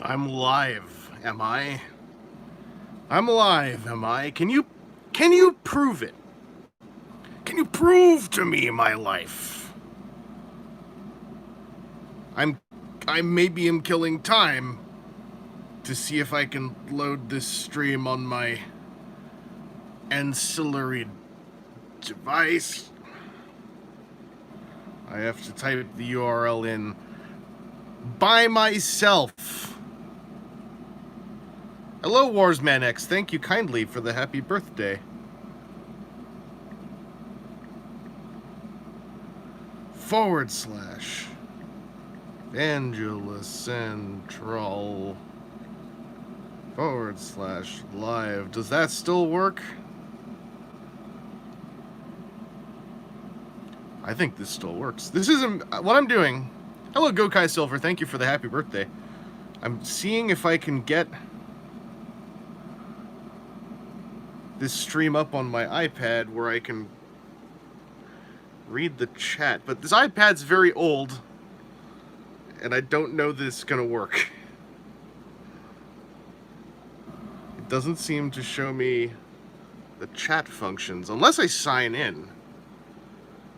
I'm live, am I? I'm alive, am I? Can you prove it? Can you prove to me my life? I maybe am killing time to see if I can load this stream on my ancillary device. I have to type the URL in by myself. Hello, Warsman X. Thank you kindly for the happy birthday. / Angela Central / live. Does that still work? I think this still works. This isn't what I'm doing. Hello, Gokai Silver. Thank you for the happy birthday. I'm seeing if I can get this stream up on my iPad where I can read the chat, but this iPad's very old and I don't know that it's gonna work. It doesn't seem to show me the chat functions unless I sign in.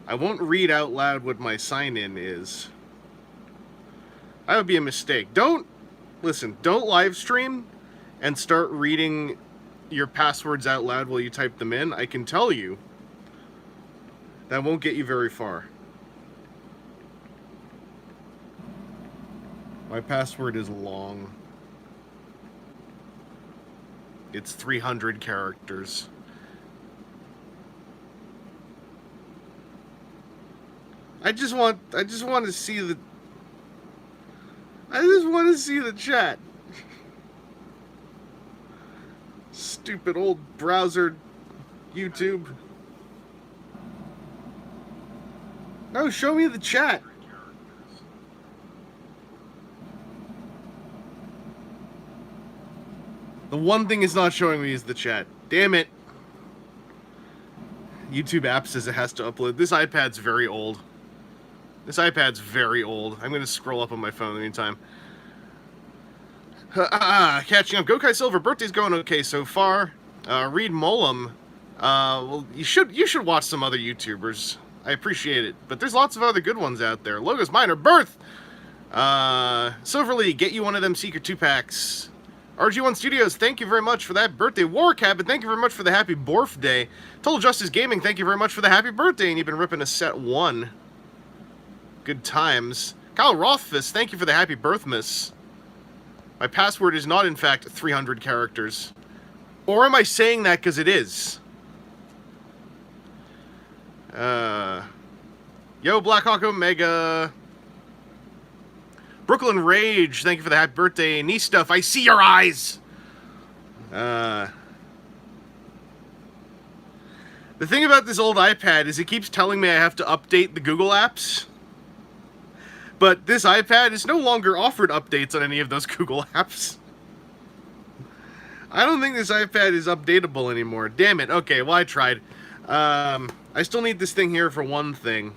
I won't read out loud what my sign in is. That would be a mistake. Don't live stream and start reading your passwords out loud while you type them in. I can tell you that won't get you very far. My password is long. It's 300 characters. I just want to see the chat. Stupid old browser YouTube. No, show me the chat. The one thing it's not showing me is the chat. Damn it. YouTube app says it has to upload. This iPad's very old. I'm going to scroll up on my phone anytime. Catching up. Gokai Silver, birthday's going okay so far. Reed Molum. Well, you should watch some other YouTubers. I appreciate it. But there's lots of other good ones out there. Logos Minor, Birth! Silverly, get you one of them Secret 2-packs. RG1 Studios, thank you very much for that birthday. War Cabin, thank you very much for the happy birthday. Total Justice Gaming, thank you very much for the happy birthday. And you've been ripping a set 1. Good times. Kyle Rothfuss, thank you for the happy birthmas. My password is not, in fact, 300 characters. Or am I saying that because it is? Yo, Blackhawk Omega. Brooklyn Rage, thank you for the happy birthday. Knee Stuff, I see your eyes! The thing about this old iPad is it keeps telling me I have to update the Google apps. But this iPad is no longer offered updates on any of those Google apps. I don't think this iPad is updatable anymore. Damn it. Okay, well, I tried. I still need this thing here for one thing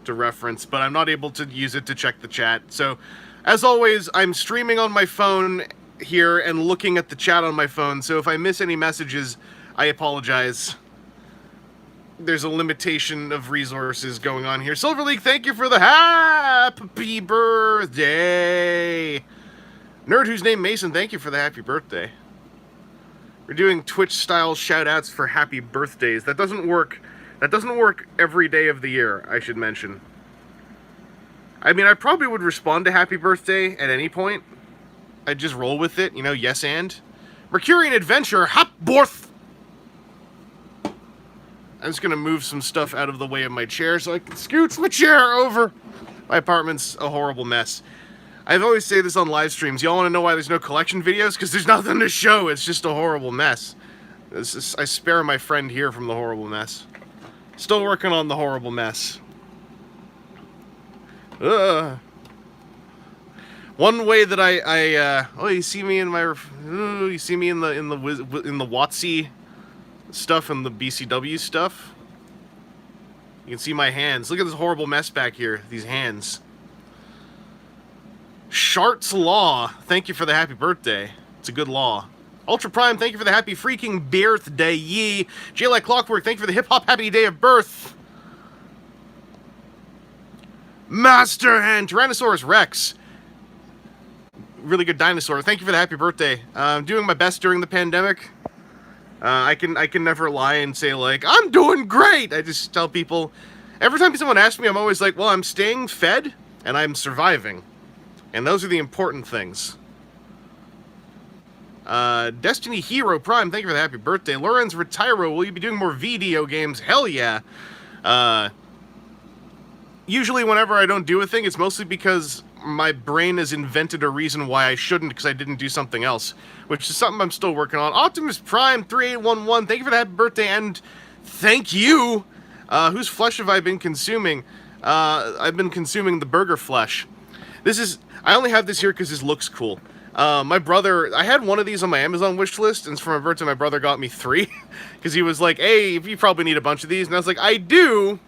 to reference, but I'm not able to use it to check the chat. So, as always, I'm streaming on my phone here and looking at the chat on my phone, so if I miss any messages, I apologize. There's a limitation of resources going on here. Silver League, thank you for the happy birthday. Nerd whose name Mason, thank you for the happy birthday. We're doing Twitch-style shout-outs for happy birthdays. That doesn't work. That doesn't work every day of the year, I should mention. I mean, I probably would respond to happy birthday at any point. I'd just roll with it, you know, yes and. Mercurian Adventure, hop borth! I'm just gonna move some stuff out of the way of my chair so I can scooch my chair over. My apartment's a horrible mess. I've always say this on live streams. Y'all want to know why there's no collection videos? Because there's nothing to show. It's just a horrible mess. I spare my friend here from the horrible mess. Still working on the horrible mess. One way that oh, you see me in my, you see me in the WotC stuff and the BCW stuff. You can see my hands. Look at this horrible mess back here. These hands. Shart's Law, thank you for the happy birthday. It's a good law. Ultra Prime, thank you for the happy freaking birthday, ye. J like Clockwork, thank you for the hip hop happy day of birth. Master Hand, Tyrannosaurus Rex. Really good dinosaur. Thank you for the happy birthday. I'm doing my best during the pandemic. I can never lie and say, like, I'm doing great. I just tell people, every time someone asks me, I'm always like, well, I'm staying fed and I'm surviving. And those are the important things. Destiny Hero Prime, thank you for the happy birthday. Lorenz Retiro, will you be doing more video games? Hell yeah. Usually whenever I don't do a thing, it's mostly because my brain has invented a reason why I shouldn't because I didn't do something else, which is something I'm still working on. Optimus Prime 3811, thank you for the happy birthday, and thank you. Whose flesh have I been consuming? I've been consuming the burger flesh. I only have this here because this looks cool. My brother, I had one of these on my Amazon wish list, and for my birthday, my brother got me 3, because he was like, hey, you probably need a bunch of these, and I was like, I do.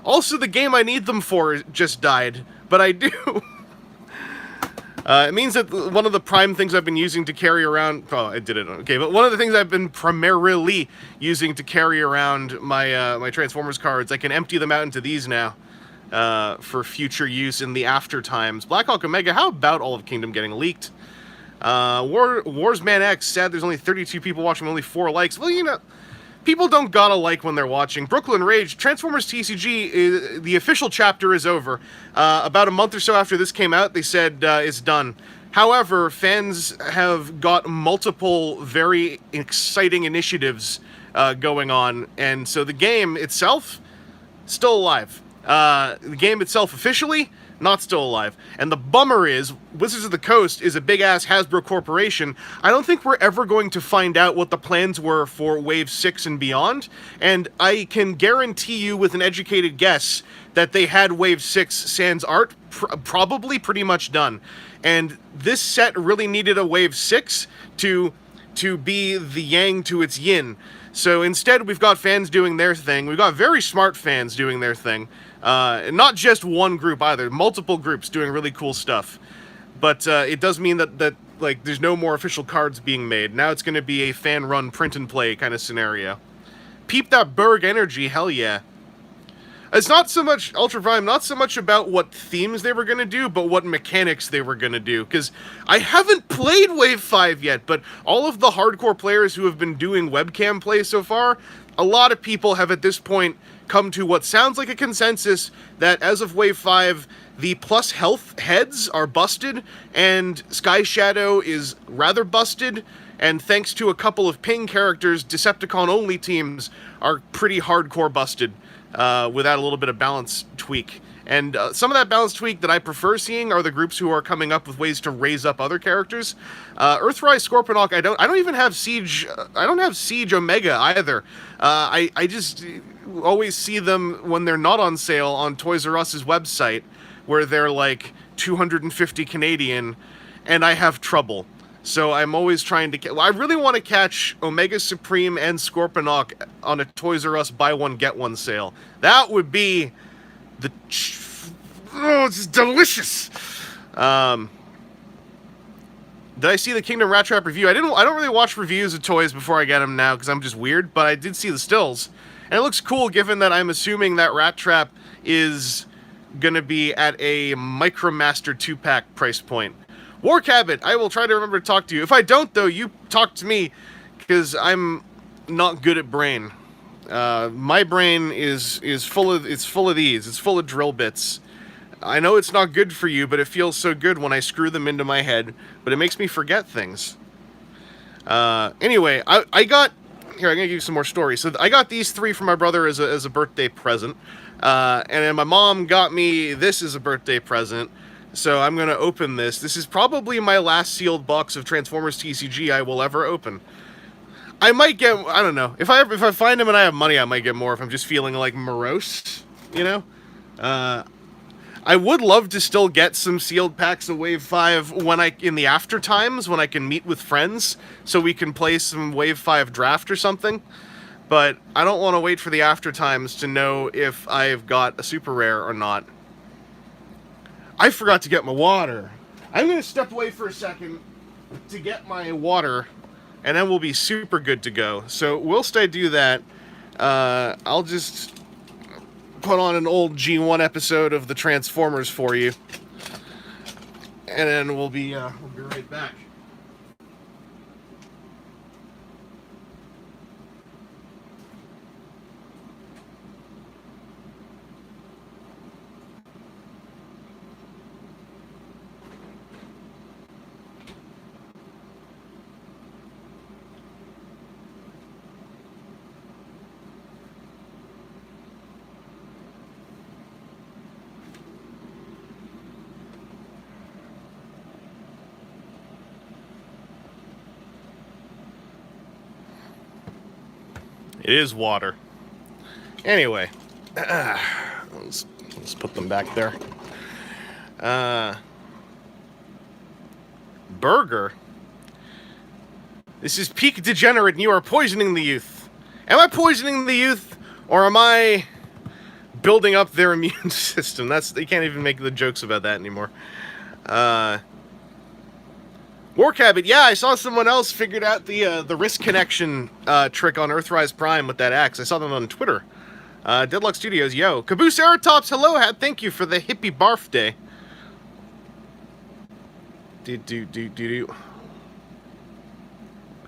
Also, the game I need them for just died, but I do. It means that one of the prime things I've been using to carry around... Oh, I did it. Okay, but one of the things I've been primarily using to carry around my my Transformers cards, I can empty them out into these now for future use in the after times. Blackhawk Omega, how about all of Kingdom getting leaked? Warsman X, sad there's only 32 people watching, only 4 likes. Well, you know... People don't gotta like when they're watching. Brooklyn Rage, Transformers TCG, the official chapter is over. About a month or so after this came out, they said it's done. However, fans have got multiple very exciting initiatives going on, and so the game itself, still alive. The game itself officially, not still alive. And the bummer is, Wizards of the Coast is a big-ass Hasbro corporation. I don't think we're ever going to find out what the plans were for Wave 6 and beyond, and I can guarantee you with an educated guess that they had Wave 6 sans art probably pretty much done. And this set really needed a Wave 6 to be the yang to its yin. So instead, we've got fans doing their thing. We've got very smart fans doing their thing. Not just one group either, multiple groups doing really cool stuff. But it does mean that like there's no more official cards being made. Now it's going to be a fan-run print-and-play kind of scenario. Peep that Berg energy, hell yeah. It's not so much, Ultra Prime, not so much about what themes they were going to do, but what mechanics they were going to do. Because I haven't played Wave 5 yet, but all of the hardcore players who have been doing webcam play so far, a lot of people have at this point come to what sounds like a consensus that as of Wave 5, the plus health heads are busted, and Sky Shadow is rather busted, and thanks to a couple of ping characters, Decepticon-only teams are pretty hardcore busted. Without a little bit of balance tweak. And some of that balance tweak that I prefer seeing are the groups who are coming up with ways to raise up other characters. Earthrise Scorponok, I don't even have Siege. I don't have Siege Omega either. I just always see them when they're not on sale on Toys R Us's website, where they're like 250 Canadian, and I have trouble. So I'm always trying to I really want to catch Omega Supreme and Scorponok on a Toys R Us buy one get one sale. That would be the it's delicious. Did I see the Kingdom Rat Trap review? I don't really watch reviews of toys before I get them now because I'm just weird, but I did see the stills. And it looks cool given that I'm assuming that Rat Trap is gonna be at a Micromaster 2-pack price point. War Cabot, I will try to remember to talk to you. If I don't, though, you talk to me, because I'm not good at brain. My brain is full of these. It's full of drill bits. I know it's not good for you, but it feels so good when I screw them into my head. But it makes me forget things. Anyway, I got here. I'm gonna give you some more stories. So I got these 3 for my brother as a birthday present, and then my mom got me this as a birthday present. So I'm going to open this. This is probably my last sealed box of Transformers TCG I will ever open. I might get, I don't know. If I find them and I have money, I might get more if I'm just feeling like morose, you know? I would love to still get some sealed packs of Wave 5 in the after times when I can meet with friends so we can play some Wave 5 draft or something. But I don't want to wait for the after times to know if I've got a super rare or not. I forgot to get my water. I'm going to step away for a second to get my water, and then we'll be super good to go. So whilst I do that, I'll just put on an old G1 episode of the Transformers for you, and then we'll be right back. It is water. Anyway, let's put them back there. Burger. This is peak degenerate and you are poisoning the youth. Am I poisoning the youth, or am I building up their immune system? You can't even make the jokes about that anymore. Warcabot, yeah, I saw someone else figured out the wrist connection trick on Earthrise Prime with that axe. I saw that on Twitter. Deadlock Studios, yo. Caboose Aerotops, hello, thank you for the hippie barf day.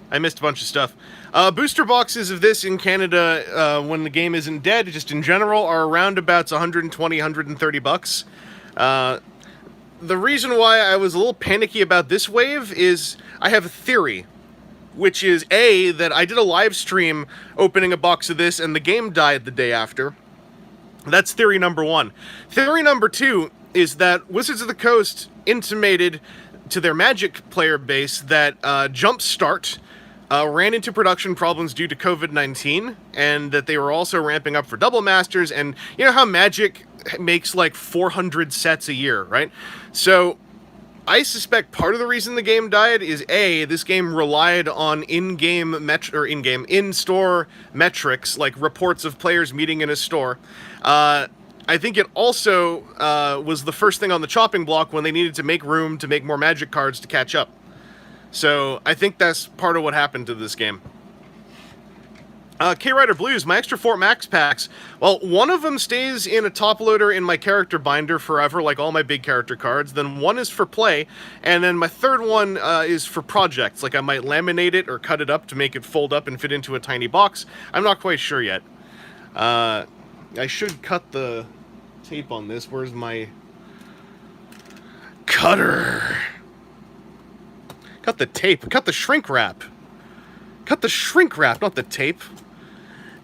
I missed a bunch of stuff. Booster boxes of this in Canada, when the game isn't dead, just in general, are around about 120, 130 bucks. The reason why I was a little panicky about this wave is I have a theory, which is A, that I did a live stream opening a box of this and the game died the day after. That's theory number one. Theory number two is that Wizards of the Coast intimated to their Magic player base that Jumpstart ran into production problems due to COVID-19, and that they were also ramping up for Double Masters, and you know how Magic makes like 400 sets a year, right? So I suspect part of the reason the game died is A, this game relied on in-store metrics, like reports of players meeting in a store. I think it also was the first thing on the chopping block when they needed to make room to make more Magic cards to catch up. So I think that's part of what happened to this game. K-Rider Blues, my extra Fort Max packs. Well, one of them stays in a top loader in my character binder forever, like all my big character cards. Then one is for play, and then my third one is for projects. Like I might laminate it or cut it up to make it fold up and fit into a tiny box. I'm not quite sure yet. I should cut the tape on this. Where's my cutter? Cut the tape. Cut the shrink wrap. Cut the shrink wrap, not the tape.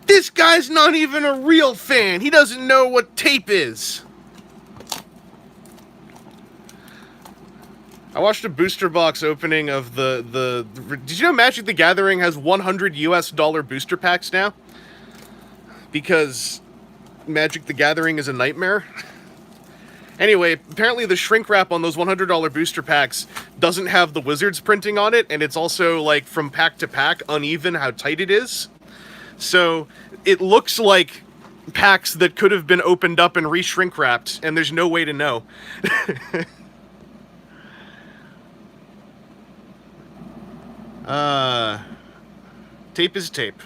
This guy's not even a real fan. He doesn't know what tape is. I watched a booster box opening of the did you know Magic the Gathering has $100 US booster packs now? Because Magic the Gathering is a nightmare. Anyway, apparently the shrink wrap on those $100 booster packs doesn't have the Wizards printing on it, and it's also, like, from pack to pack, uneven how tight it is. So, it looks like packs that could have been opened up and re-shrink wrapped, and there's no way to know. Tape is tape.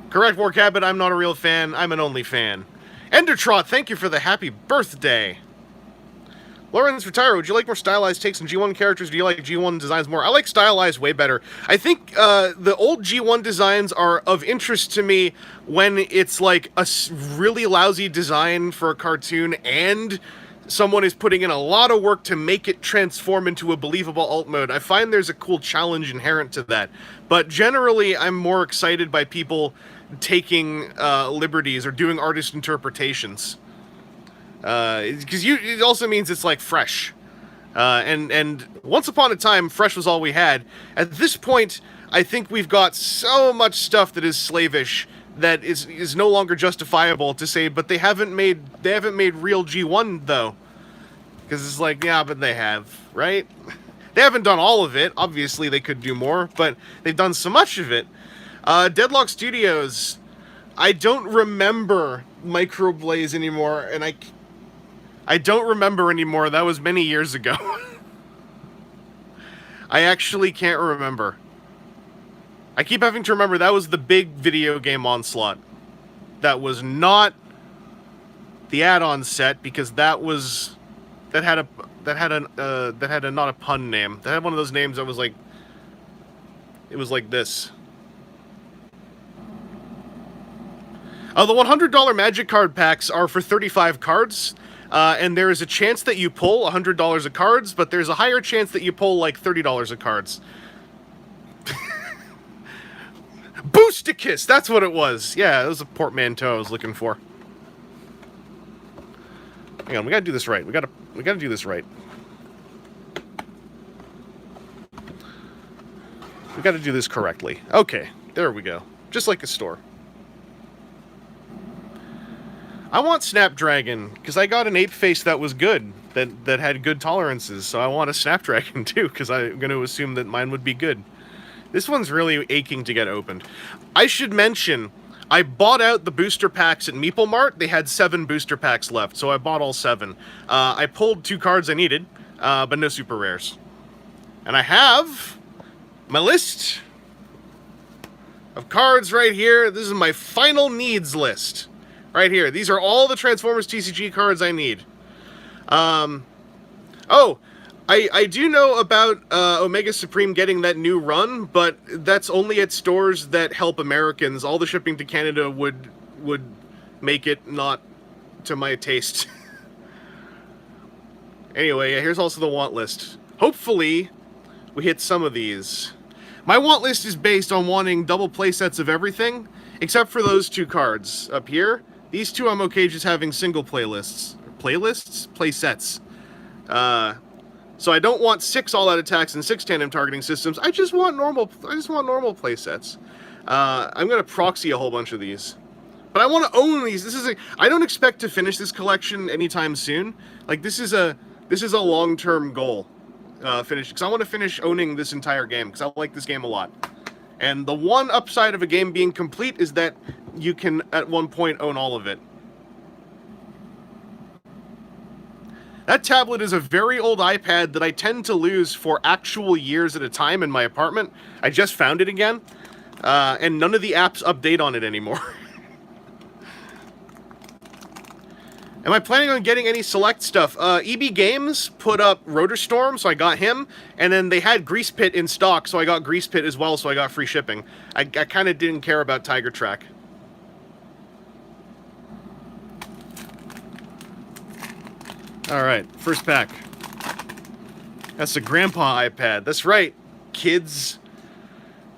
Correct, Warcabot, I'm not a real fan, I'm an only fan. Endertrot, thank you for the happy birthday. Lawrence Retiro, would you like more stylized takes on G1 characters? Do you like G1 designs more? I like stylized way better. I think the old G1 designs are of interest to me when it's like a really lousy design for a cartoon and someone is putting in a lot of work to make it transform into a believable alt mode. I find there's a cool challenge inherent to that. But generally, I'm more excited by people taking liberties or doing artist interpretations. Because it also means it's like fresh. And once upon a time, fresh was all we had. At this point, I think we've got so much stuff that is slavish that is no longer justifiable to say, but they haven't made real G1 though. Because it's like, yeah, but they have, right? They haven't done all of it. Obviously, they could do more, but they've done so much of it. Deadlock Studios, I don't remember Microblaze anymore, and I don't remember anymore. That was many years ago. I actually can't remember. I keep having to remember that was the big video game onslaught. That was not the add-on set, because that had a not a pun name. That had one of those names that was like, it was like this. The $100 magic card packs are for 35 cards. And there is a chance that you pull $100 of cards, but there's a higher chance that you pull like $30 of cards. Boosticus, that's what it was. Yeah, it was a portmanteau I was looking for. Hang on, we gotta do this right. We gotta do this right. We gotta do this correctly. Okay, there we go. Just like a store. I want Snapdragon, because I got an ape face that was good, that had good tolerances, so I want a Snapdragon too, because I'm going to assume that mine would be good. This one's really aching to get opened. I should mention, I bought out the booster packs at Meeple Mart. They had 7 booster packs left, so I bought all 7. I pulled 2 cards I needed, but no super rares. And I have my list of cards right here. This is my final needs list. Right here. These are all the Transformers TCG cards I need. Oh, I do know about Omega Supreme getting that new run, but that's only at stores that help Americans. All the shipping to Canada would make it not to my taste. Anyway, here's also the want list. Hopefully, we hit some of these. My want list is based on wanting double play sets of everything, except for those 2 cards up here. These 2 I'm okay just having single playlists. Playlists? Play sets. So I don't want 6 all-out attacks and 6 tandem targeting systems. I just want normal play sets. I'm gonna proxy a whole bunch of these. But I want to own these. I don't expect to finish this collection anytime soon. Like, this is a long-term goal. Because I want to finish owning this entire game, because I like this game a lot. And the one upside of a game being complete is that you can, at one point, own all of it. That tablet is a very old iPad that I tend to lose for actual years at a time in my apartment. I just found it again, and none of the apps update on it anymore. Am I planning on getting any select stuff? EB Games put up Rotor Storm, so I got him, and then they had Grease Pit in stock, so I got Grease Pit as well, so I got free shipping. I kind of didn't care about Tiger Track. Alright, first pack. That's the Grandpa iPad. That's right, kids.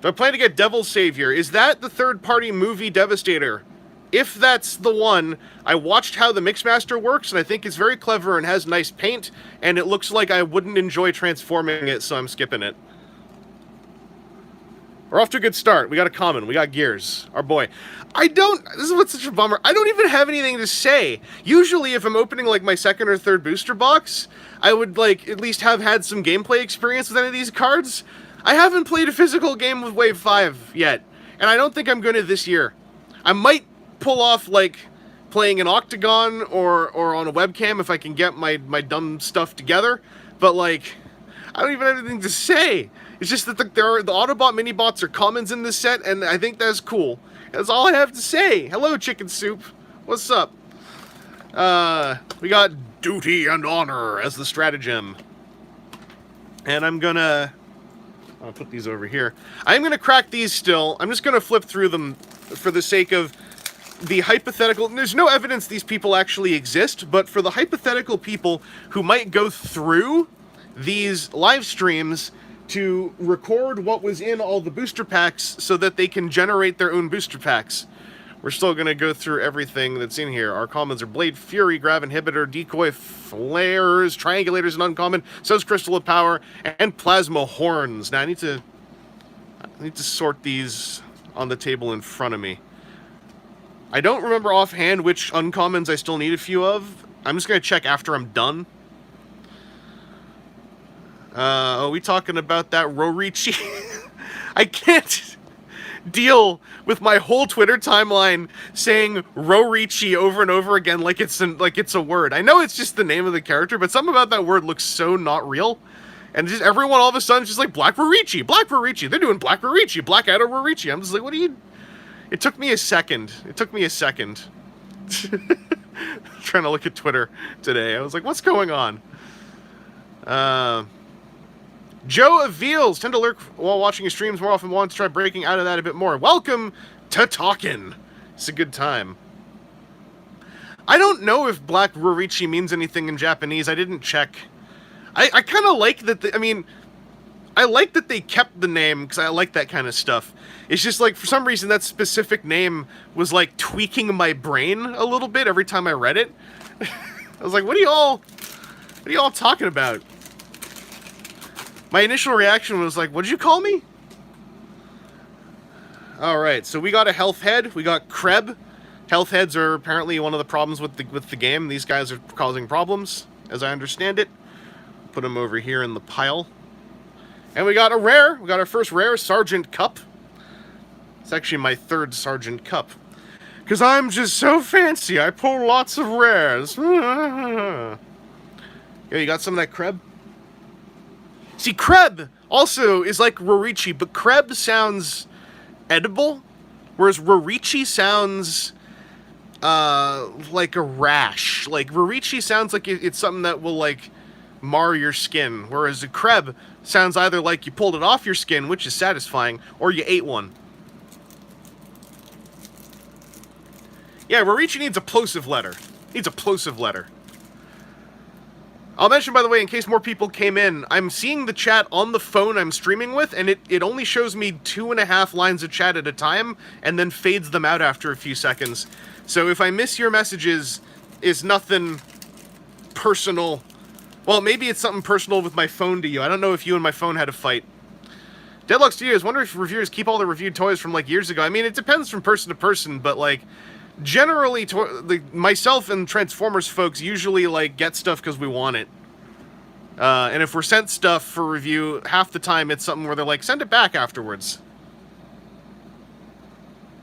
Do I plan to get Devil's Savior? Is that the third-party movie Devastator? If that's the one, I watched how the Mixmaster works, and I think it's very clever and has nice paint, and it looks like I wouldn't enjoy transforming it, so I'm skipping it. We're off to a good start. We got a common. We got Gears. Our boy. This is what's such a bummer. I don't even have anything to say. Usually, if I'm opening, like, my second or third booster box, I would, like, at least have had some gameplay experience with any of these cards. I haven't played a physical game with Wave 5 yet, and I don't think I'm going to this year. I might pull off, like, playing an Octagon or on a webcam if I can get my dumb stuff together, but, like, I don't even have anything to say. It's just that the Autobot mini-bots are commons in this set, and I think that's cool. That's all I have to say. Hello, Chicken Soup. What's up? We got Duty and Honor as the stratagem. And I'm gonna put these over here. I'm gonna crack these still. I'm just gonna flip through them for the sake of the hypothetical. There's no evidence these people actually exist, but for the hypothetical people who might go through these live streams to record what was in all the booster packs so that they can generate their own booster packs. We're still going to go through everything that's in here. Our commons are Blade Fury, Grav Inhibitor, Decoy Flares, Triangulators, and Uncommon, So's Crystal of Power, and Plasma Horns. Now, I need to sort these on the table in front of me. I don't remember offhand which uncommons I still need a few of. I'm just going to check after I'm done. Are we talking about that Rorichi? I can't. deal with my whole Twitter timeline saying Rorichi over and over again like it's a word. I know it's just the name of the character, but something about that word looks so not real. And just everyone all of a sudden is just like, Black Rorichi, Black Rorichi. They're doing Black Rorichi, Black Adder Rorichi. I'm just like, what are you... It took me a second. Trying to look at Twitter today. I was like, what's going on? Joe Aveals tend to lurk while watching your streams more often. Want to try breaking out of that a bit more. Welcome to Talkin'. It's a good time. I don't know if Black Rorichi means anything in Japanese. I didn't check. I kind of like that. I like that they kept the name because I like that kind of stuff. It's just like, for some reason, that specific name was like tweaking my brain a little bit every time I read it. I was like, what are y'all talking about? My initial reaction was like, what'd you call me? Alright, so we got a health head, we got Kreb. Health heads are apparently one of the problems with the game. These guys are causing problems, as I understand it. Put them over here in the pile. And we got a rare. We got our first rare, Sergeant Cup. It's actually my third Sergeant Cup. Because I'm just so fancy. I pull lots of rares. Yeah, you got some of that Kreb? See, Kreb also is like Rorichi, but Kreb sounds edible, whereas Rorichi sounds like a rash. Like, Rorichi sounds like it's something that will, like, mar your skin, whereas a Kreb sounds either like you pulled it off your skin, which is satisfying, or you ate one. Yeah, Rorichi needs a plosive letter. I'll mention, by the way, in case more people came in, I'm seeing the chat on the phone I'm streaming with, and it only shows me 2.5 lines of chat at a time, and then fades them out after a few seconds. So if I miss your messages, it's nothing personal. Well, maybe it's something personal with my phone to you. I don't know if you and my phone had a fight. Deadlock Studios, wonder if reviewers keep all the reviewed toys from, like, years ago. I mean, it depends from person to person, but, like, generally, myself and Transformers folks usually, like, get stuff because we want it. And if we're sent stuff for review, half the time it's something where they're like, send it back afterwards.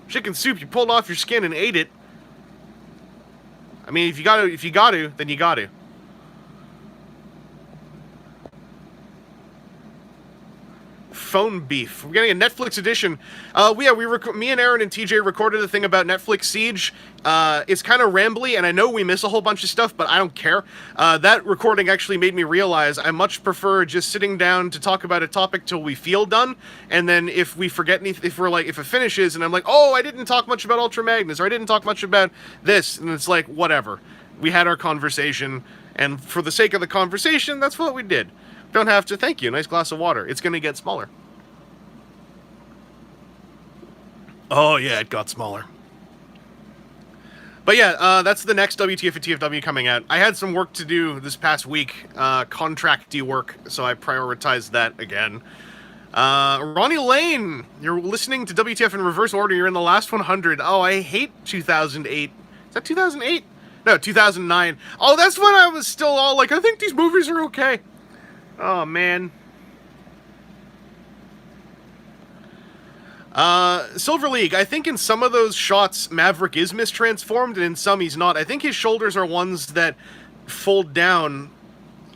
Chicken soup, you pulled off your skin and ate it. I mean, if you got to, then you got to. Phone beef. We're getting a Netflix edition. Me and Aaron and TJ recorded a thing about Netflix Siege. It's kind of rambly, and I know we miss a whole bunch of stuff, but I don't care. That recording actually made me realize I much prefer just sitting down to talk about a topic till we feel done, and then if we forget anything, if it finishes, and I'm like, oh, I didn't talk much about Ultra Magnus, or I didn't talk much about this, and it's like, whatever. We had our conversation, and for the sake of the conversation, that's what we did. Don't have to. Thank you. Nice glass of water. It's going to get smaller. Oh, yeah, it got smaller. But yeah, that's the next WTF and TFW coming out. I had some work to do this past week, contracty work, so I prioritized that again. Ronnie Lane, you're listening to WTF in reverse order. You're in the last 100. Oh, I hate 2008. Is that 2008? No, 2009. Oh, that's when I was still all like, I think these movies are okay. Oh, man. Silver League, I think in some of those shots, Maverick is mistransformed, and in some he's not. I think his shoulders are ones that fold down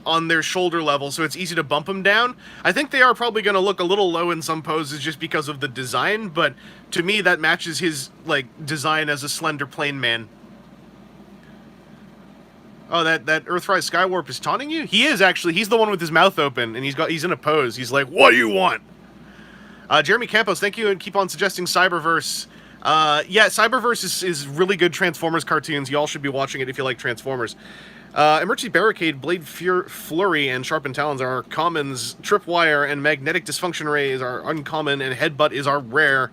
on their shoulder level, so it's easy to bump him down. I think they are probably going to look a little low in some poses just because of the design, but to me that matches his, like, design as a slender plain man. Oh, that Earthrise Skywarp is taunting you? He is, actually. He's the one with his mouth open, and he's in a pose. He's like, what do you want? Jeremy Campos, thank you, and keep on suggesting Cyberverse. Yeah, Cyberverse is really good Transformers cartoons. You all should be watching it if you like Transformers. Emergency Barricade, Blade Flurry, and Sharpened Talons are our commons. Tripwire and Magnetic Dysfunction Ray is our uncommon, and Headbutt is our rare.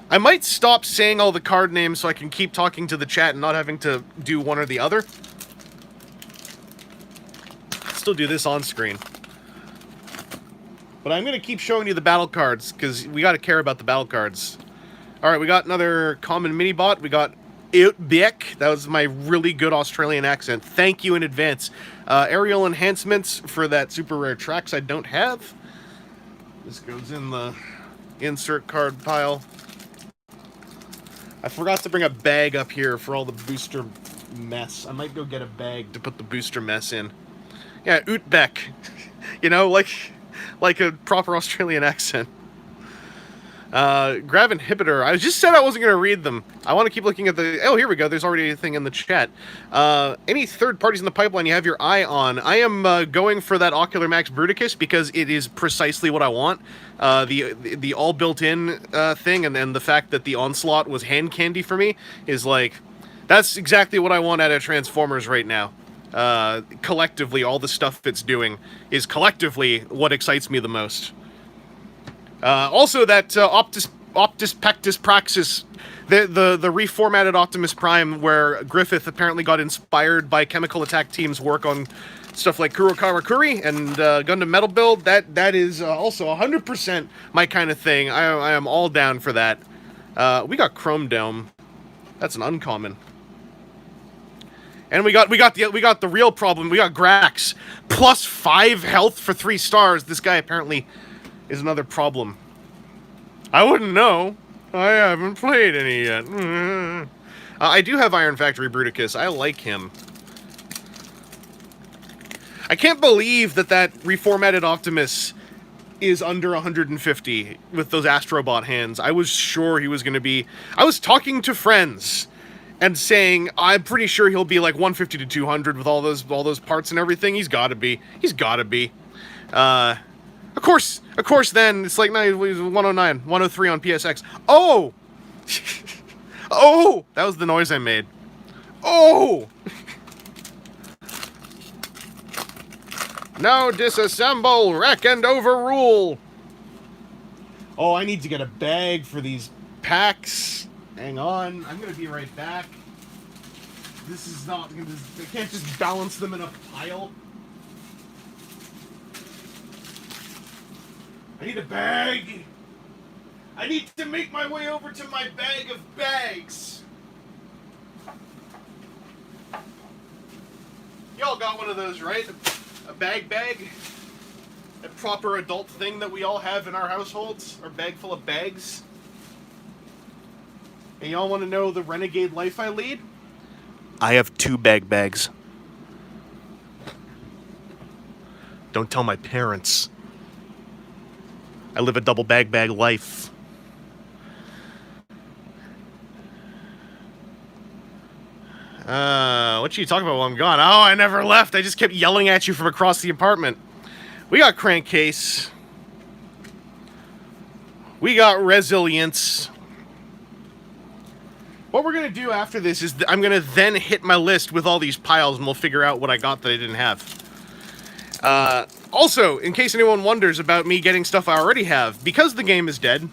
I might stop saying all the card names so I can keep talking to the chat and not having to do one or the other. Still do this on screen. But I'm going to keep showing you the battle cards, because we got to care about the battle cards. Alright, we got another common mini-bot. We got Outback. That was my really good Australian accent. Thank you in advance. Aerial enhancements for that super rare tracks I don't have. This goes in the insert card pile. I forgot to bring a bag up here for all the booster mess. I might go get a bag to put the booster mess in. Yeah, Utbeck. You know, like a proper Australian accent. Grab inhibitor. I just said I wasn't going to read them. I want to keep looking at the... Oh, here we go. There's already a thing in the chat. Any third parties in the pipeline you have your eye on? I am going for that Ocular Max Bruticus because it is precisely what I want. The all built-in thing, and then the fact that the Onslaught was hand candy for me is like... That's exactly what I want out of Transformers right now. Collectively, all the stuff it's doing is collectively what excites me the most. Also, that Optus Pectus Praxis, the reformatted Optimus Prime, where Griffith apparently got inspired by Chemical Attack Team's work on stuff like Kurokawa Kuri and Gundam Metal Build. That is also 100% my kind of thing. I am all down for that. We got Chrome Dome. That's an uncommon. And we got the real problem. We got Grax plus 5 health for 3 stars. This guy apparently is another problem. I wouldn't know. I haven't played any yet. I do have Iron Factory Bruticus. I like him. I can't believe that reformatted Optimus is under 150 with those Astrobot hands. I was sure he was going to be... I was talking to friends and saying, I'm pretty sure he'll be like 150 to 200 with all those parts and everything. He's got to be. He's got to be. Of course, then, it's like, no, it was 109, 103 on PSX. Oh! Oh! That was the noise I made. Oh! Now disassemble, wreck, and overrule! Oh, I need to get a bag for these packs. Hang on, I'm gonna be right back. This is not... I can't just balance them in a pile. I need a bag! I need to make my way over to my bag of bags! Y'all got one of those, right? A bag? A proper adult thing that we all have in our households? Our bag full of bags? And y'all want to know the renegade life I lead? I have 2 bags. Don't tell my parents. I live a double bag life. What you talking about while I'm gone? Oh, I never left. I just kept yelling at you from across the apartment. We got Crankcase. We got Resilience. What we're going to do after this is I'm going to then hit my list with all these piles and we'll figure out what I got that I didn't have. Also, in case anyone wonders about me getting stuff I already have, because the game is dead,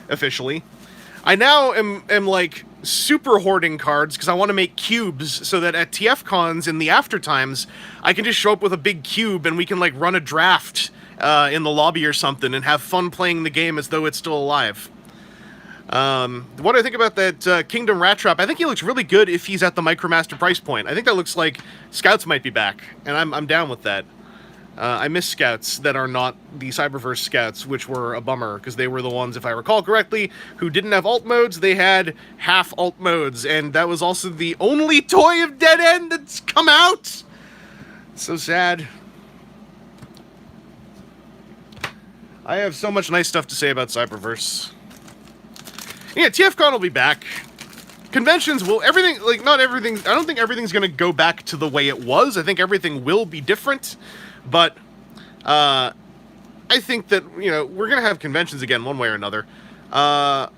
officially, I now am like super hoarding cards because I want to make cubes so that at TF cons in the after times, I can just show up with a big cube and we can like run a draft in the lobby or something and have fun playing the game as though it's still alive. What do I think about that Kingdom Rat Trap? I think he looks really good if he's at the Micromaster price point. I think that looks like Scouts might be back, and I'm down with that. I miss Scouts that are not the Cyberverse Scouts, which were a bummer, because they were the ones, if I recall correctly, who didn't have alt modes. They had half alt modes, and that was also the only toy of Dead End that's come out! So sad. I have so much nice stuff to say about Cyberverse. Yeah, TFCon will be back. Conventions will... Everything... Like, not everything... I don't think everything's gonna go back to the way it was. I think everything will be different. But, I think that, you know, we're gonna have conventions again one way or another. Oh,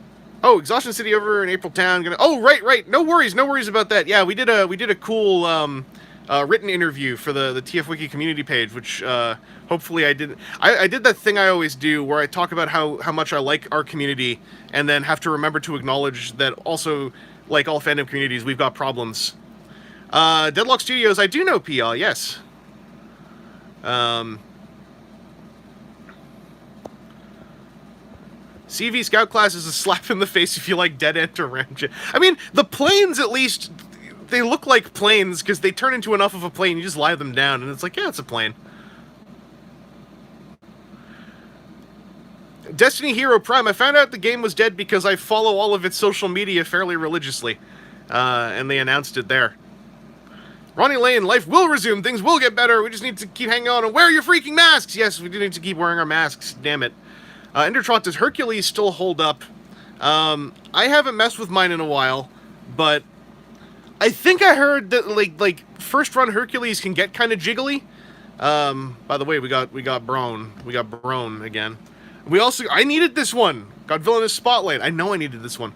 Exhaustion City over in April Town. Oh, right. No worries about that. Yeah, we did a cool, written interview for the TF Wiki community page, which, hopefully I did. I did that thing I always do where I talk about how much I like our community and then have to remember to acknowledge that also, like all fandom communities, we've got problems. Deadlock Studios, I do know PL, yes. CV Scout class is a slap in the face if you like Dead End or Ramjet. I mean, the planes at least, they look like planes because they turn into enough of a plane, you just lie them down and it's like, yeah, it's a plane. Destiny Hero Prime, I found out the game was dead because I follow all of its social media fairly religiously. And they announced it there. Ronnie Lane, life will resume, things will get better, we just need to keep hanging on and wear your freaking masks! Yes, we do need to keep wearing our masks, damn it. Endertrot, does Hercules still hold up? I haven't messed with mine in a while, but I think I heard that, like first run Hercules can get kind of jiggly. By the way, we got Brone. We got Brone again. We also, I needed this one! Got Villainous Spotlight, I know I needed this one.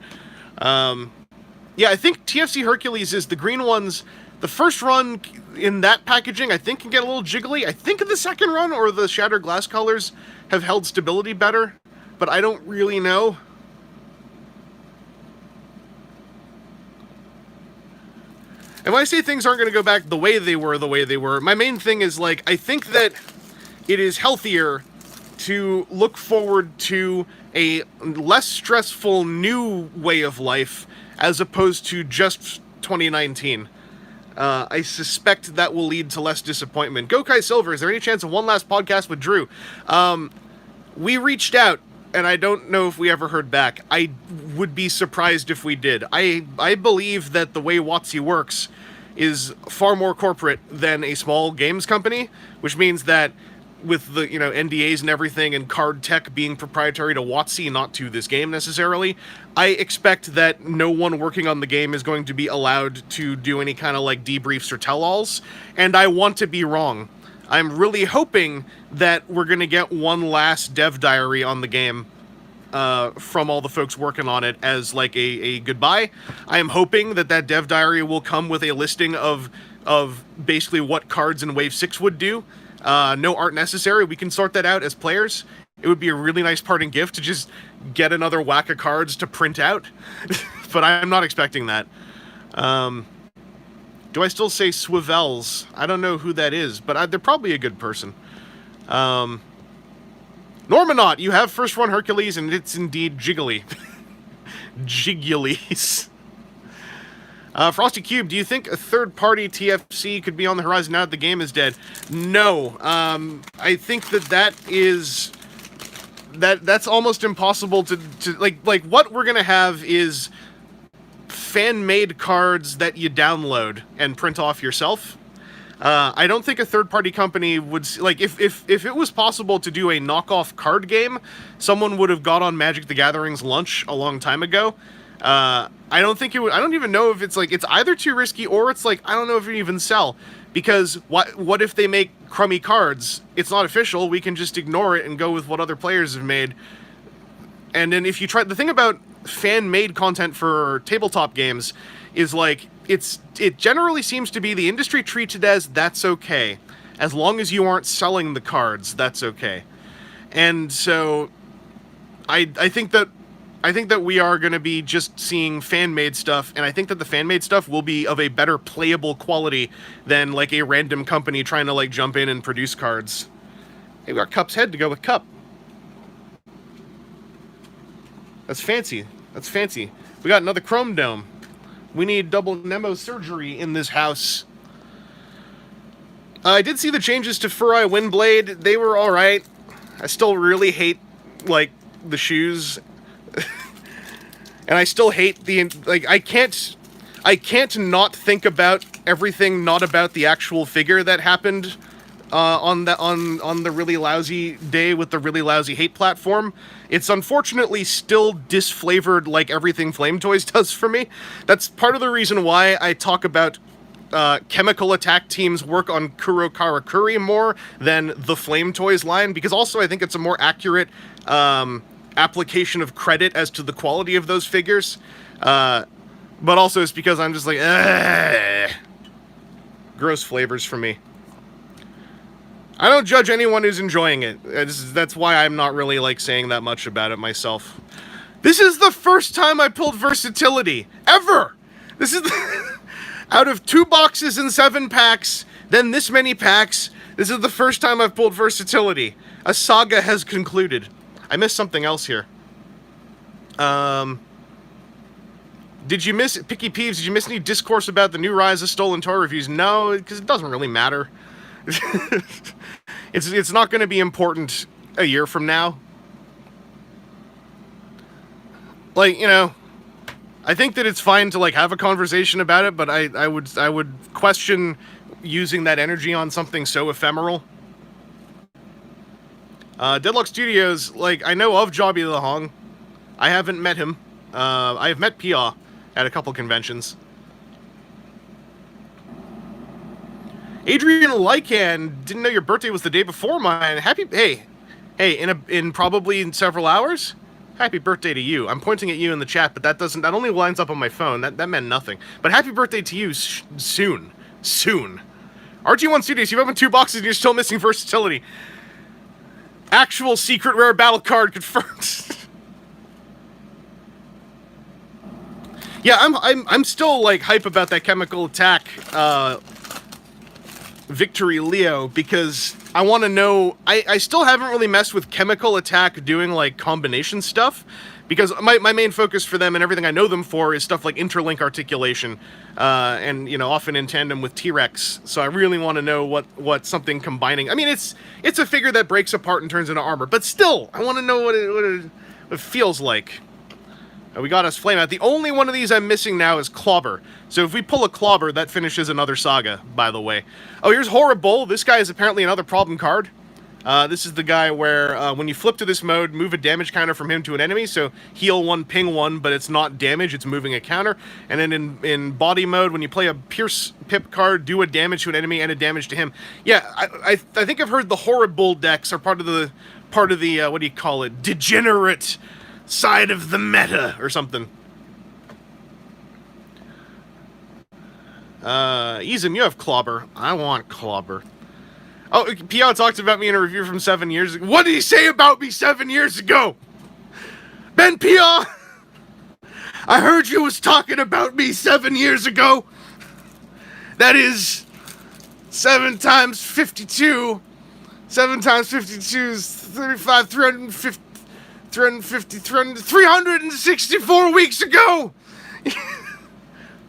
Yeah, I think TFC Hercules is the green ones. The first run in that packaging, I think, can get a little jiggly. I think the second run or the Shattered Glass colors have held stability better, but I don't really know. And when I say things aren't going to go back the way they were, my main thing is, like, I think that it is healthier to look forward to a less stressful new way of life as opposed to just 2019. I suspect that will lead to less disappointment. Gokai Silver, is there any chance of one last podcast with Drew? We reached out, and I don't know if we ever heard back. I would be surprised if we did. I believe that the way WotC works is far more corporate than a small games company, which means that with the, NDAs and everything and card tech being proprietary to WotC, not to this game necessarily, I expect that no one working on the game is going to be allowed to do any kind of, like, debriefs or tell-alls, and I want to be wrong. I'm really hoping that we're going to get one last dev diary on the game from all the folks working on it as, like, a goodbye. I am hoping that that dev diary will come with a listing of basically what cards in Wave 6 would do. No art necessary. We can sort that out as players. It would be a really nice parting gift to just get another whack of cards to print out. But I'm not expecting that. Do I still say Swivels? I don't know who that is, but they're probably a good person. Normanaut, you have first run Hercules, and it's indeed jiggly. Jiggulies. Frosty Cube, do you think a third-party TFC could be on the horizon now that the game is dead? No. I think that is... That's almost impossible to like what we're gonna have is fan-made cards that you download and print off yourself. I don't think a third-party company would... Like, if it was possible to do a knockoff card game, someone would have got on Magic the Gathering's lunch a long time ago. I don't think it would... I don't even know if it's, like, it's either too risky or it's, like, I don't know if it even sell. Because what if they make crummy cards? It's not official, we can just ignore it and go with what other players have made. And then if you try... The thing about fan-made content for tabletop games is, like, it generally seems to be the industry treats it as, that's okay. As long as you aren't selling the cards, that's okay. And so, I think that we are going to be just seeing fan-made stuff, and I think that the fan-made stuff will be of a better playable quality than, like, a random company trying to, like, jump in and produce cards. Hey, we got Cup's head to go with Cup. That's fancy. That's fancy. We got another Chrome Dome. We need double Nemo surgery in this house. I did see the changes to Furai Windblade. They were alright. I still really hate, like, the shoes. And I still hate the... Like, I can't not think about everything not about the actual figure that happened on the really lousy day with the really lousy hate platform. It's unfortunately still disflavored like everything Flame Toys does for me. That's part of the reason why I talk about Chemical Attack Team's work on Kuro Karakuri more than the Flame Toys line, because also I think it's a more accurate application of credit as to the quality of those figures. But also it's because I'm just like, ugh. Gross flavors for me. I don't judge anyone who's enjoying it. That's why I'm not really, like, saying that much about it myself. This is the first time I pulled Versatility. Ever! This is out of 2 boxes and 7 packs, then this many packs, this is the first time I've pulled Versatility. A saga has concluded. I missed something else here. Did you miss... Picky Peeves, did you miss any discourse about the new Rise of Stolen Toy reviews? No, because it doesn't really matter. It's not going to be important a year from now. like, you know, I think that it's fine to like have a conversation about it, but I would question using that energy on something so ephemeral. Deadlock Studios, like, I know of Jobby the Hong. I haven't met him. I have met Pia at a couple conventions. Adrian Lycan, didn't know your birthday was the day before mine. Hey, in probably several hours? Happy birthday to you. I'm pointing at you in the chat, but that only lines up on my phone. That meant nothing. But happy birthday to you soon. Soon. RG1 Studios, you've opened 2 boxes and you're still missing versatility. Actual secret rare battle card confirmed. Yeah, I'm still like hype about that chemical attack Victory Leo, because I want to know. I still haven't really messed with chemical attack doing like combination stuff, because my main focus for them and everything I know them for is stuff like interlink articulation, and, you know, often in tandem with T-Rex. So I really want to know what something combining. I mean, it's a figure that breaks apart and turns into armor, but still, I want to know what it feels like. We got us Flame Out. The only one of these I'm missing now is Clobber. So if we pull a Clobber, that finishes another saga, by the way. Oh, here's Horrible. This guy is apparently another problem card. This is the guy where when you flip to this mode, move a damage counter from him to an enemy. So heal 1, ping 1, but it's not damage, it's moving a counter. And then in body mode, when you play a Pierce Pip card, do a damage to an enemy and a damage to him. Yeah, I think I've heard the Horrible decks are part of the what do you call it? Degenerate side of the meta or something. Izum, you have Clobber. I want Clobber. Oh, Pio talked about me in a review from 7 years ago. What did he say about me 7 years ago? Ben Pio! I heard you was talking about me 7 years ago. That is 7 times 52. 7 times 52 is 35, 350. 364 weeks ago!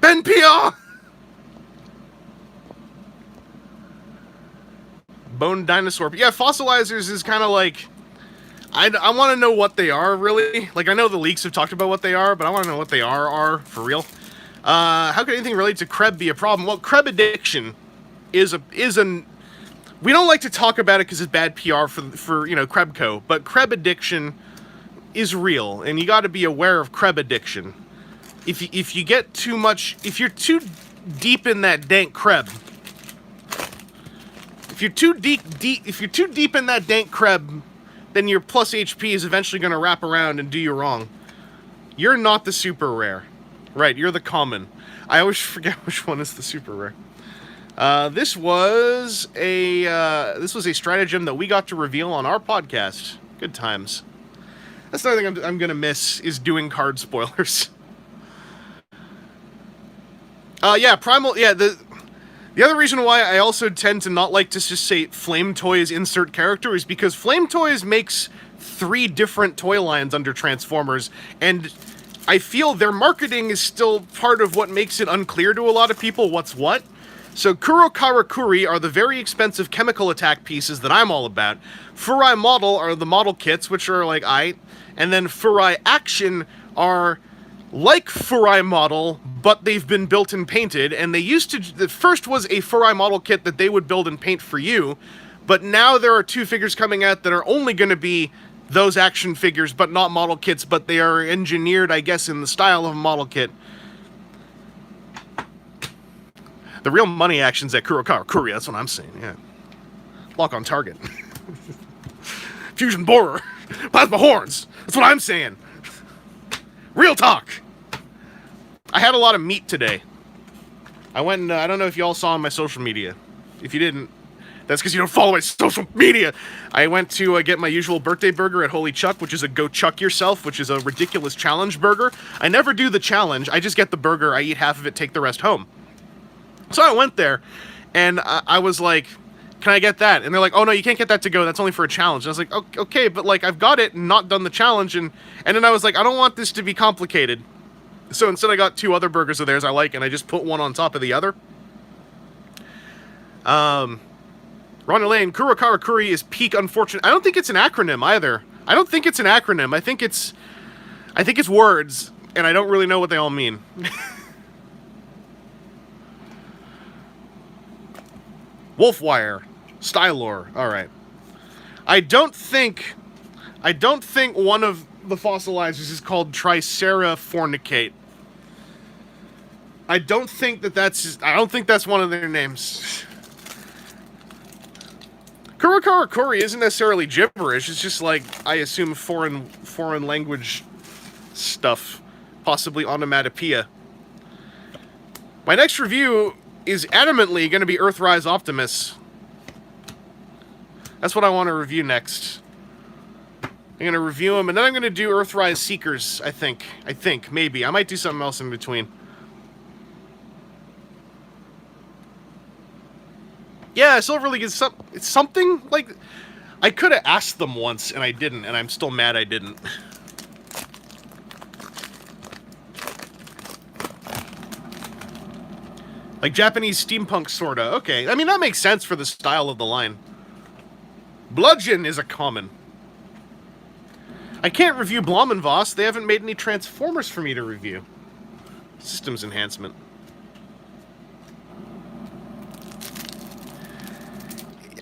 Ben Pia! Bone Dinosaur. Yeah, Fossilizers is kind of like... I want to know what they are, really. Like, I know the leaks have talked about what they are, but I want to know what they are for real. How could anything related to Kreb be a problem? Well, Kreb addiction is an... We don't like to talk about it because it's bad PR for you know, Krebco, but Kreb addiction is real, and you got to be aware of Kreb addiction. If you get too much, if you're too deep in that dank Kreb, if you're too deep in that dank Kreb, then your plus HP is eventually going to wrap around and do you wrong. You're not the super rare, right? You're the common. I always forget which one is the super rare. This was a stratagem that we got to reveal on our podcast. Good times. That's another thing I'm gonna miss, is doing card spoilers. Yeah, Primal, yeah, the other reason why I also tend to not like to just say Flame Toys insert character is because Flame Toys makes 3 different toy lines under Transformers, and I feel their marketing is still part of what makes it unclear to a lot of people what's what. So Kuro Karakuri are the very expensive chemical attack pieces that I'm all about. Furai Model are the model kits, which are like and then Furai Action are like Furai Model, but they've been built and painted, and they used to... The first was a Furai Model kit that they would build and paint for you, but now there are 2 figures coming out that are only going to be those action figures, but not model kits, but they are engineered, I guess, in the style of a model kit. The real money action's at Kuro Karakuri, that's what I'm saying, yeah. Lock on target. Fusion Borer. Plasma Horns. That's what I'm saying. Real talk. I had a lot of meat today. I went and, I don't know if y'all saw on my social media. If you didn't, that's because you don't follow my social media. I went to get my usual birthday burger at Holy Chuck, which is a go chuck yourself, which is a ridiculous challenge burger. I never do the challenge. I just get the burger, I eat half of it, take the rest home. So I went there, and I was like, can I get that? And they're like, oh no, you can't get that to go, that's only for a challenge. And I was like, okay, but like, I've got it and not done the challenge, and then I was like, I don't want this to be complicated. So instead I got 2 other burgers of theirs I like, and I just put one on top of the other. Ron Elaine, Kuro Karakuri is peak unfortunate. I don't think it's an acronym either. I don't think it's an acronym. I think it's I think it's words, and I don't really know what they all mean. Wolfwire. Stylor. Alright. I don't think one of the fossilizers is called Tricerafornicate. I don't think that's one of their names. Kurokarakuri isn't necessarily gibberish, it's just like, I assume foreign language stuff. Possibly onomatopoeia. My next review is adamantly going to be Earthrise Optimus. That's what I want to review next. I'm going to review them, and then I'm going to do Earthrise Seekers, I think. Maybe. I might do something else in between. Yeah, Silver League is it's something like... I could have asked them once, and I didn't, and I'm still mad I didn't. Like Japanese steampunk, sorta. Okay, I mean, that makes sense for the style of the line. Bludgeon is a common. I can't review Blommenvoss. They haven't made any Transformers for me to review. Systems enhancement.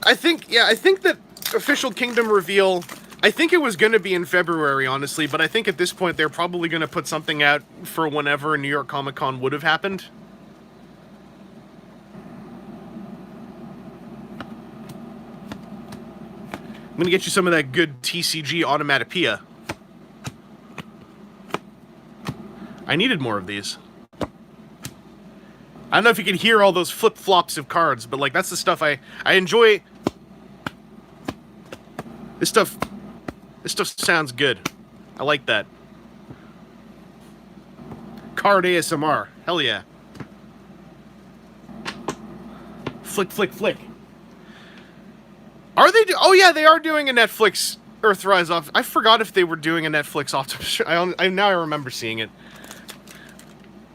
I think that Official Kingdom reveal, I think it was going to be in February, honestly, but I think at this point they're probably going to put something out for whenever New York Comic Con would have happened. I'm going to get you some of that good TCG onomatopoeia. I needed more of these. I don't know if you can hear all those flip-flops of cards, but, like, that's the stuff I enjoy. This stuff sounds good. I like that. Card ASMR. Hell yeah. Flick, flick, flick. Are they oh yeah, they are doing a Netflix Earthrise off. I forgot if they were doing a Netflix Optimus. Now I remember seeing it.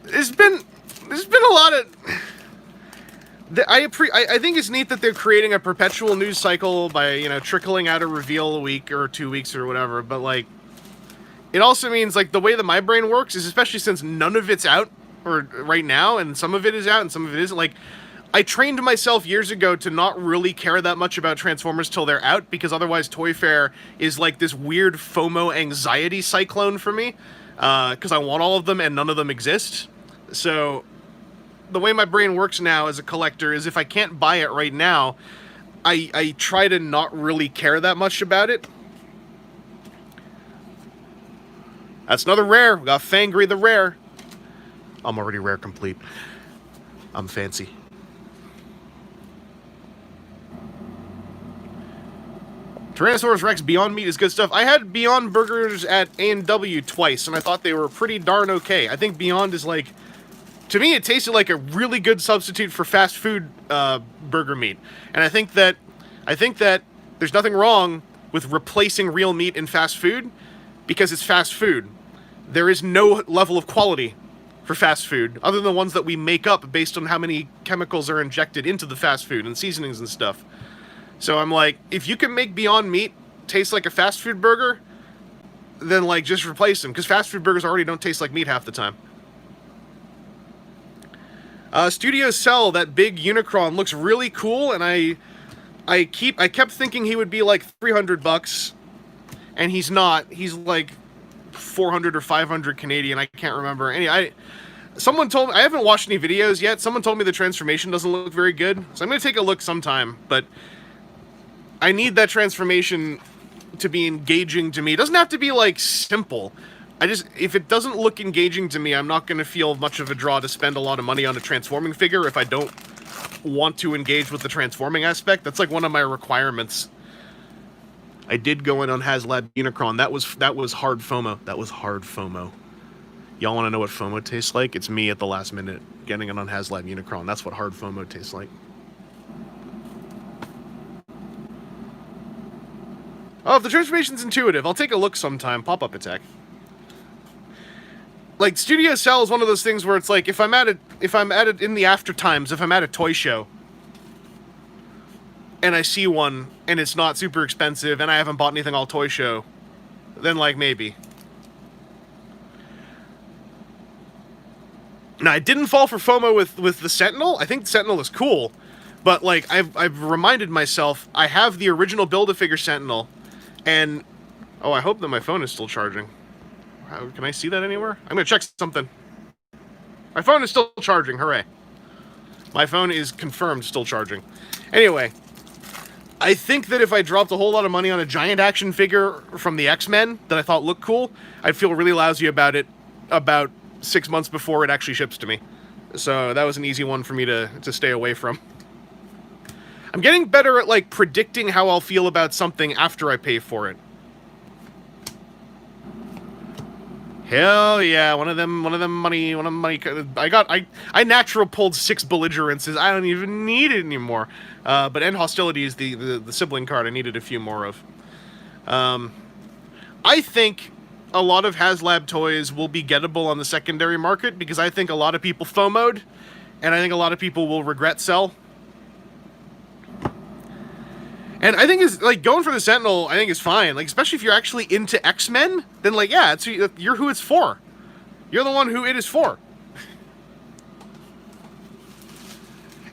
There's been a lot of... I think it's neat that they're creating a perpetual news cycle by, you know, trickling out a reveal a week or 2 weeks or whatever, but, like, it also means, like, the way that my brain works is, especially since none of it's out or right now, and some of it is out and some of it isn't, like, I trained myself years ago to not really care that much about Transformers till they're out, because otherwise Toy Fair is, like, this weird FOMO anxiety cyclone for me, because I want all of them and none of them exist. So the way my brain works now as a collector is if I can't buy it right now, I try to not really care that much about it. That's another rare. We got Fangry the rare. I'm already rare complete. I'm fancy. Tyrannosaurus Rex Beyond Meat is good stuff. I had Beyond Burgers at A&W twice, and I thought they were pretty darn okay. I think Beyond is like... To me, it tasted like a really good substitute for fast food burger meat. And I think that there's nothing wrong with replacing real meat in fast food, because it's fast food. There is no level of quality for fast food, other than the ones that we make up based on how many chemicals are injected into the fast food and seasonings and stuff. So I'm like, if you can make Beyond Meat taste like a fast food burger, then, like, just replace them, because fast food burgers already don't taste like meat half the time. Studio Cell, that big Unicron, looks really cool, and I kept thinking he would be like $300, and he's not. He's like 400 or 500 Canadian. I can't remember. Someone told me, I haven't watched any videos yet. Someone told me the transformation doesn't look very good, so I'm gonna take a look sometime. But I need that transformation to be engaging to me. It doesn't have to be like simple. If it doesn't look engaging to me, I'm not going to feel much of a draw to spend a lot of money on a transforming figure if I don't want to engage with the transforming aspect. That's like one of my requirements. I did go in on HasLab Unicron. That was hard FOMO. That was hard FOMO. Y'all want to know what FOMO tastes like? It's me at the last minute getting it on HasLab Unicron. That's what hard FOMO tastes like. Oh, if the transformation's intuitive, I'll take a look sometime. Pop-up attack. Like, Studio Cell is one of those things where it's like, if I'm at it in the after times, if I'm at a toy show, and I see one, and it's not super expensive, and I haven't bought anything all toy show, then, like, maybe. Now, I didn't fall for FOMO with the Sentinel. I think the Sentinel is cool, but like I've reminded myself, I have the original Build-A-Figure Sentinel, and oh, I hope that my phone is still charging. Can I see that anywhere? I'm gonna check something. My phone is still charging. Hooray! My phone is confirmed still charging. Anyway, I think that if I dropped a whole lot of money on a giant action figure from the X-Men that I thought looked cool, I'd feel really lousy about it about 6 months before it actually ships to me. So that was an easy one for me to stay away from. I'm getting better at, like, predicting how I'll feel about something after I pay for it. Hell yeah, one of them money. I natural pulled 6 belligerences. I don't even need it anymore. But End Hostility is the sibling card I needed a few more of. I think a lot of HasLab toys will be gettable on the secondary market because I think a lot of people FOMO'd, and I think a lot of people will regret sell. And I think is like going for the Sentinel. I think is fine. Like especially if you're actually into X-Men, then like yeah, you're who it's for. You're the one who it is for.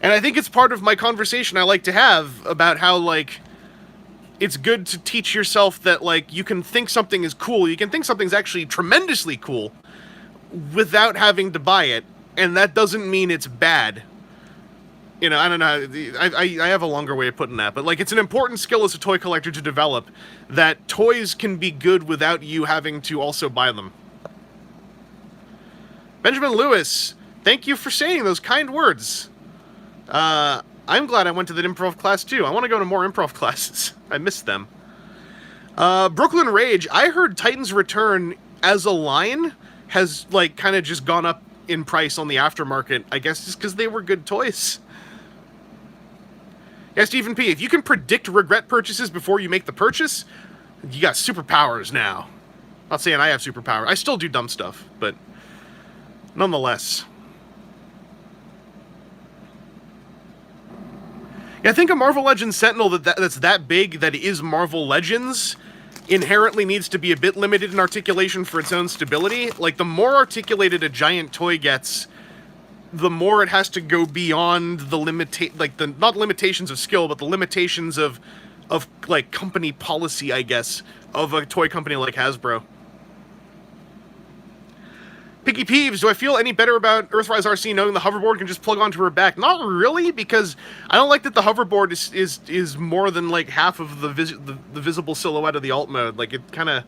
And I think it's part of my conversation I like to have about how like it's good to teach yourself that like you can think something is cool. You can think something's actually tremendously cool without having to buy it, and that doesn't mean it's bad. You know, I don't know, I have a longer way of putting that, but, like, it's an important skill as a toy collector to develop, that toys can be good without you having to also buy them. Benjamin Lewis, thank you for saying those kind words. I'm glad I went to that improv class, too. I want to go to more improv classes. I missed them. Brooklyn Rage, I heard Titan's Return as a line has, like, kind of just gone up in price on the aftermarket, I guess just because they were good toys. Yeah, Stephen P., if you can predict regret purchases before you make the purchase, you got superpowers now. Not saying I have superpowers. I still do dumb stuff, but nonetheless. Yeah, I think a Marvel Legends Sentinel that's that big that is Marvel Legends inherently needs to be a bit limited in articulation for its own stability. Like, the more articulated a giant toy gets, the more it has to go beyond the not limitations of skill, but the limitations of like company policy, I guess, of a toy company like Hasbro. Piggy Peeves, do I feel any better about Earthrise RC knowing the hoverboard can just plug onto her back? Not really, because I don't like that the hoverboard is more than like half of the visible silhouette of the alt mode. Like, it kind of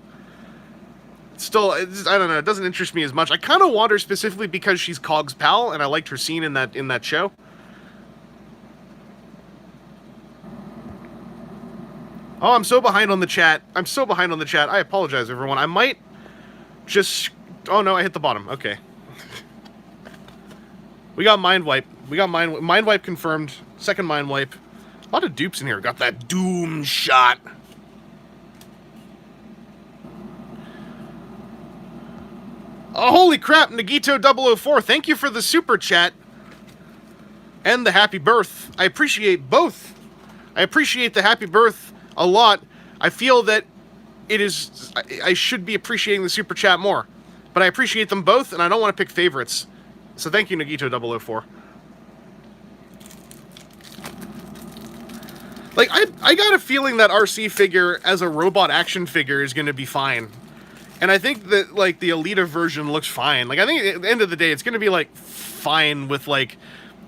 still, I don't know, it doesn't interest me as much. I kind of want her specifically because she's Cog's pal, and I liked her scene in that show. Oh, I'm so behind on the chat. I apologize, everyone. I might just... Oh, no, I hit the bottom. Okay. We got Mind Wipe. Mind Wipe confirmed. Second Mind Wipe. A lot of dupes in here. Got that Doom shot. Oh, holy crap, Nagito004, thank you for the super chat. And the happy birth. I appreciate both. I appreciate the happy birth a lot. I feel that I should be appreciating the super chat more. But I appreciate them both, and I don't want to pick favorites. So thank you, Nagito004. Like, I got a feeling that RC figure as a robot action figure is going to be fine. And I think that, like, the Elita version looks fine. Like, I think at the end of the day, it's going to be, like, fine with, like,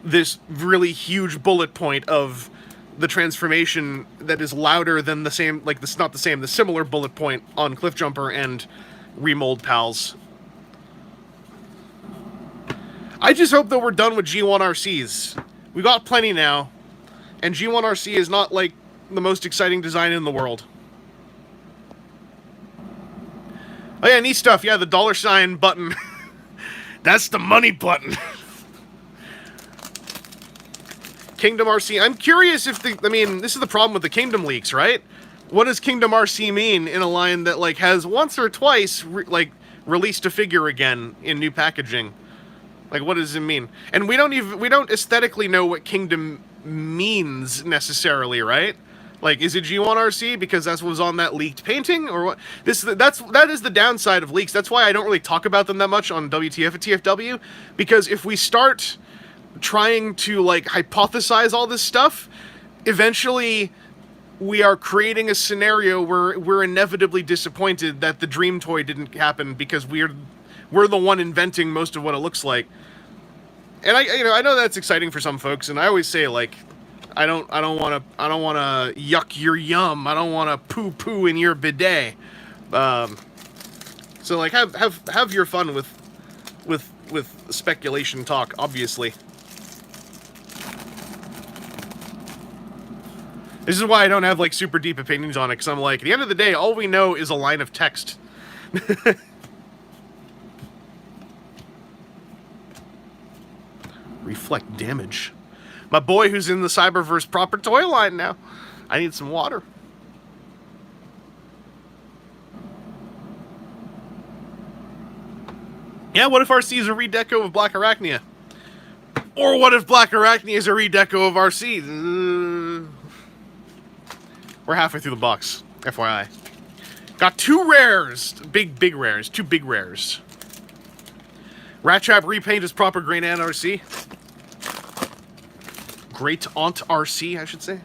this really huge bullet point of the transformation that is louder than the same, like, this not the same, the similar bullet point on Cliffjumper and Remold Pals. I just hope that we're done with G1 RCs. We got plenty now, and G1 RC is not, like, the most exciting design in the world. Oh yeah, neat stuff. Yeah, the $sign button. That's the money button. Kingdom RC. I'm curious if I mean, this is the problem with the Kingdom leaks, right? What does Kingdom RC mean in a line that, like, has once or twice, released a figure again in new packaging? Like, what does it mean? And we don't aesthetically know what Kingdom means, necessarily, right? Like, is it G1RC because that's what was on that leaked painting, or what? That is the downside of leaks. That's why I don't really talk about them that much on WTF and TFW, because if we start trying to like hypothesize all this stuff, eventually we are creating a scenario where we're inevitably disappointed that the dream toy didn't happen because we're the one inventing most of what it looks like. And I know that's exciting for some folks, and I always say, like, I don't want to yuck your yum. I don't want to poo poo in your bidet. So like have your fun with speculation talk, obviously. This is why I don't have like super deep opinions on it, because I'm like, at the end of the day, all we know is a line of text. Reflect damage. My boy who's in the Cyberverse proper toy line now. I need some water. Yeah, what if RC is a redeco of Black Arachnia? Or what if Black Arachnia is a redeco of RC? We're halfway through the box, FYI. Got two rares. Big rares. Two big rares. Rat Trap repaint is proper Green Ant RC. Great Aunt RC, I should say.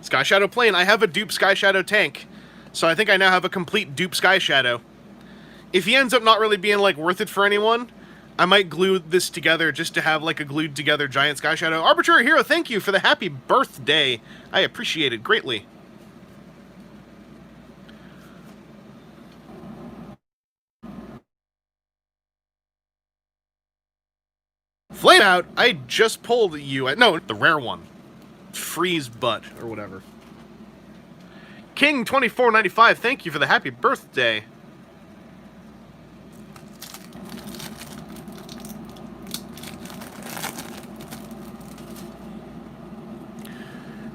Sky Shadow Plane. I have a dupe Sky Shadow tank, so I think I now have a complete dupe Sky Shadow. If he ends up not really being like worth it for anyone, I might glue this together just to have like a glued together giant Sky Shadow. Arbitrary Hero, thank you for the happy birthday. I appreciate it greatly. Flame Out, I just pulled you. No, the rare one. Freeze Butt, or whatever. King2495, thank you for the happy birthday.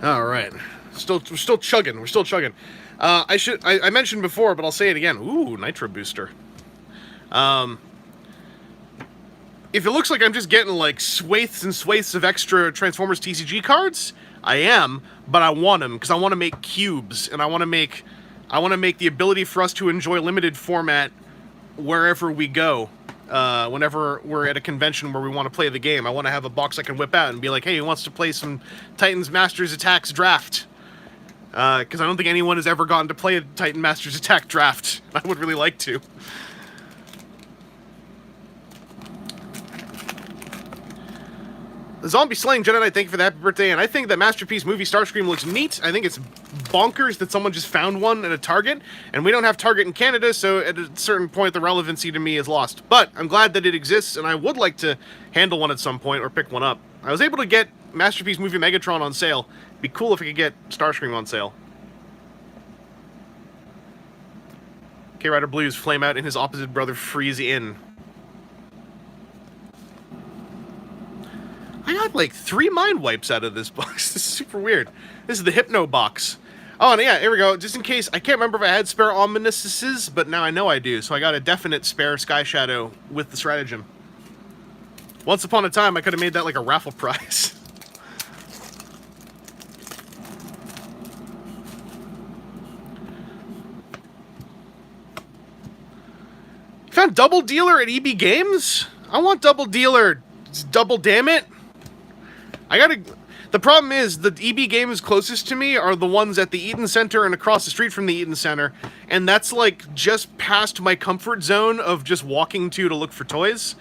All right, we're still chugging. We're still chugging. I mentioned before, but I'll say it again. Ooh, Nitro Booster. If it looks like I'm just getting like swathes and swathes of extra Transformers TCG cards, I am, but I want them because I want to make cubes, and I want to make the ability for us to enjoy limited format wherever we go. Whenever we're at a convention where we want to play the game, I want to have a box I can whip out and be like, hey, who wants to play some Titans Masters Attacks draft? Because I don't think anyone has ever gotten to play a Titan Masters Attack draft. I would really like to. Zombie Slaying Jedi Knight, thank you for the happy birthday, and I think that Masterpiece movie Starscream looks neat. I think it's bonkers that someone just found one at a Target, and we don't have Target in Canada, so at a certain point the relevancy to me is lost. But I'm glad that it exists, and I would like to handle one at some point or pick one up. I was able to get Masterpiece movie Megatron on sale. It'd be cool if I could get Starscream on sale. K-Rider Blues Flame Out and his opposite brother Freeze In. I got like 3 mind wipes out of this box. This is super weird. This is the Hypno box. Oh, and yeah, here we go. Just in case, I can't remember if I had spare Omnibuses, but now I know I do. So I got a definite spare Sky Shadow with the Stratagem. Once upon a time, I could have made that like a raffle prize. You found Double Dealer at EB Games? I want Double Dealer. Double damn it. The problem is, the EB Games closest to me are the ones at the Eaton Center and across the street from the Eaton Center, and that's like just past my comfort zone of just walking to look for toys.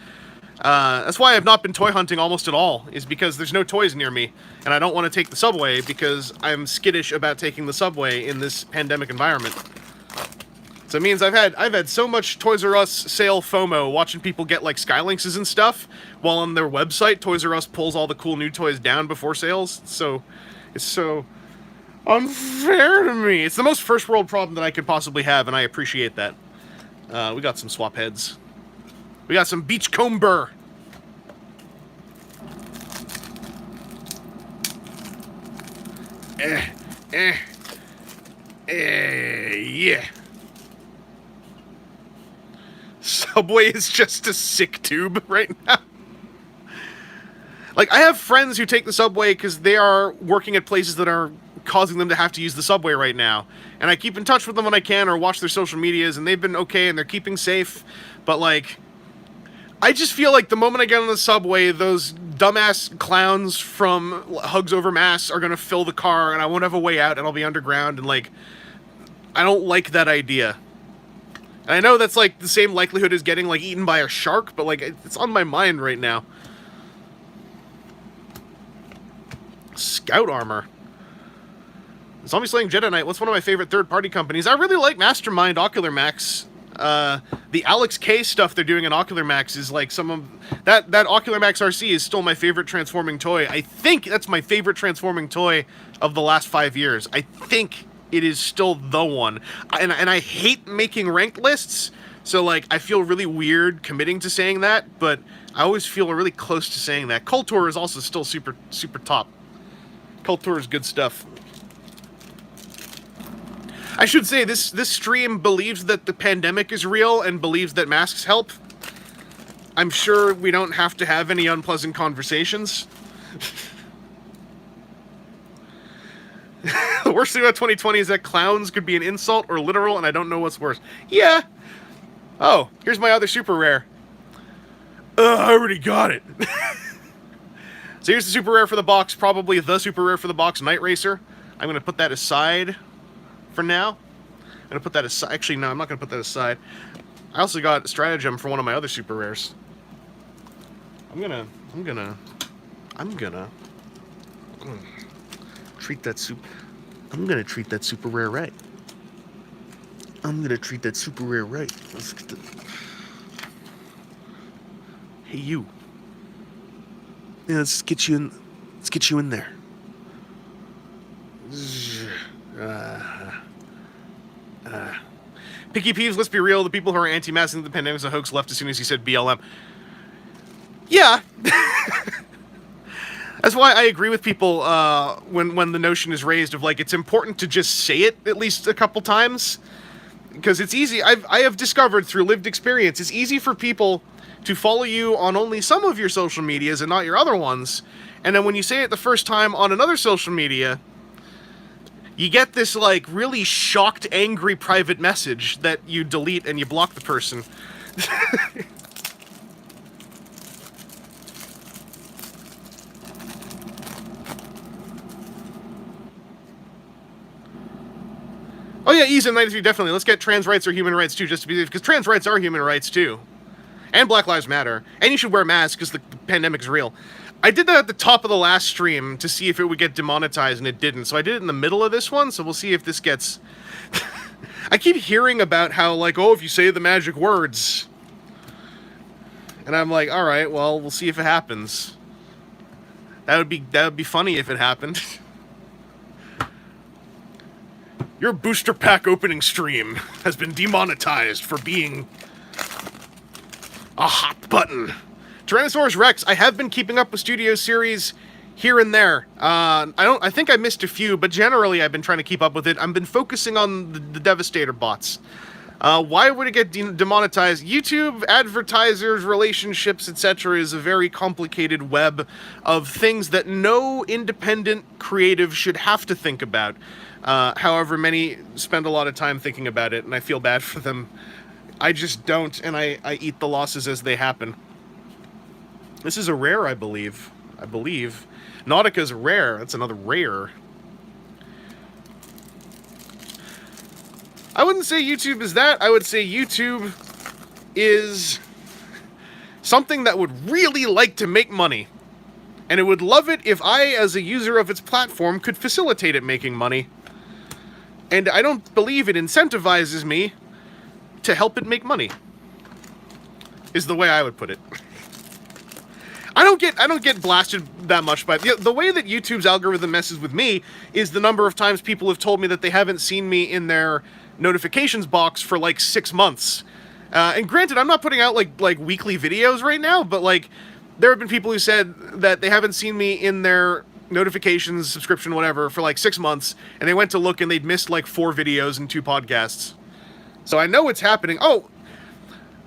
That's why I've not been toy hunting almost at all, is because there's no toys near me, and I don't want to take the subway because I'm skittish about taking the subway in this pandemic environment. So it means I've had so much Toys R Us sale FOMO watching people get like Skylinks and stuff, while on their website Toys R Us pulls all the cool new toys down before sales. So it's so unfair to me. It's the most first world problem that I could possibly have, and I appreciate that. We got some swap heads. We got some Beachcomber. Yeah. Subway is just a sick tube right now. Like, I have friends who take the subway because they are working at places that are causing them to have to use the subway right now. And I keep in touch with them when I can or watch their social medias, and they've been okay and they're keeping safe. But, like, I just feel like the moment I get on the subway, those dumbass clowns from Hugs Over Mass are going to fill the car, and I won't have a way out, and I'll be underground, and, like, I don't like that idea. And I know that's, like, the same likelihood as getting, like, eaten by a shark, but, like, it's on my mind right now. Scout armor. Zombie Slaying Jedi Knight. What's one of my favorite third-party companies? I really like Mastermind Ocular Max. The Alex K stuff they're doing in Ocular Max is like some of that Ocular Max RC is still my favorite transforming toy. I think that's my favorite transforming toy of the last 5 years. I think it is still the one. And I hate making ranked lists, so like I feel really weird committing to saying that, but I always feel really close to saying that. Kultor is also still super top. Kultor is good stuff. I should say, this stream believes that the pandemic is real and believes that masks help. I'm sure we don't have to have any unpleasant conversations. The worst thing about 2020 is that clowns could be an insult or literal, and I don't know what's worse. Yeah! Oh, here's my other super rare. I already got it. So here's the super rare for the box, probably the super rare for the box, Night Racer. I'm going to put that aside for now. I'm going to put that aside. Actually, no, I'm not going to put that aside. I also got a Stratagem for one of my other super rares. I'm gonna treat that super rare right. I'm gonna treat that super rare right. Let's get the... Hey, you. Yeah, let's get you in there. Picky Peeves, let's be real, the people who are anti-masking the pandemic's a hoax left as soon as he said BLM. Yeah. That's why I agree with people when the notion is raised of, like, it's important to just say it at least a couple times. Because it's easy. I have discovered through lived experience, it's easy for people to follow you on only some of your social medias and not your other ones. And then when you say it the first time on another social media, you get this, like, really shocked, angry private message that you delete and you block the person. Oh yeah, Easy93, definitely. Let's get trans rights or human rights too, just to be, because trans rights are human rights too. And Black Lives Matter. And you should wear masks because the pandemic's real. I did that at the top of the last stream to see if it would get demonetized, and it didn't. So I did it in the middle of this one, so we'll see if this gets... I keep hearing about how, like, oh, if you say the magic words... And I'm like, alright, well, we'll see if it happens. That would be funny if it happened. Your booster pack opening stream has been demonetized for being a hot button. Tyrannosaurus Rex, I have been keeping up with Studio Series here and there. I think I missed a few, but generally I've been trying to keep up with it. I've been focusing on the Devastator bots. Why would it get demonetized? YouTube, advertisers, relationships, etc. is a very complicated web of things that no independent creative should have to think about. However, many spend a lot of time thinking about it, and I feel bad for them. I just don't, and I eat the losses as they happen. This is a rare, I believe. Nautica's a rare. That's another rare. I wouldn't say YouTube is that. I would say YouTube is something that would really like to make money. And it would love it if I, as a user of its platform, could facilitate it making money. And I don't believe it incentivizes me to help it make money. Is the way I would put it. I don't get blasted that much by the way that YouTube's algorithm messes with me is the number of times people have told me that they haven't seen me in their notifications box for like 6 months. And granted, I'm not putting out like weekly videos right now, but like there have been people who said that they haven't seen me in their notifications, subscription, whatever, for like 6 months, and they went to look and they'd missed like 4 videos and 2 podcasts. So I know it's happening. Oh,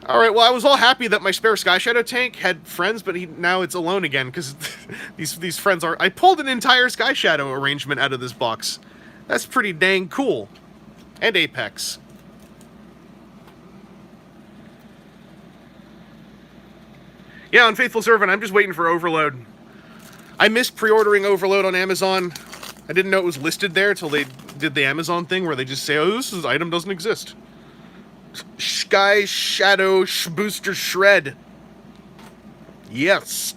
Alright, well, I was all happy that my spare Sky Shadow tank had friends, but now it's alone again, because these friends are... I pulled an entire Sky Shadow arrangement out of this box. That's pretty dang cool. And Apex. Yeah, Unfaithful Servant, I'm just waiting for Overload. I missed pre-ordering Overload on Amazon. I didn't know it was listed there until they did the Amazon thing where they just say, oh, this item doesn't exist. Sky Shadow Booster Shred. Yes.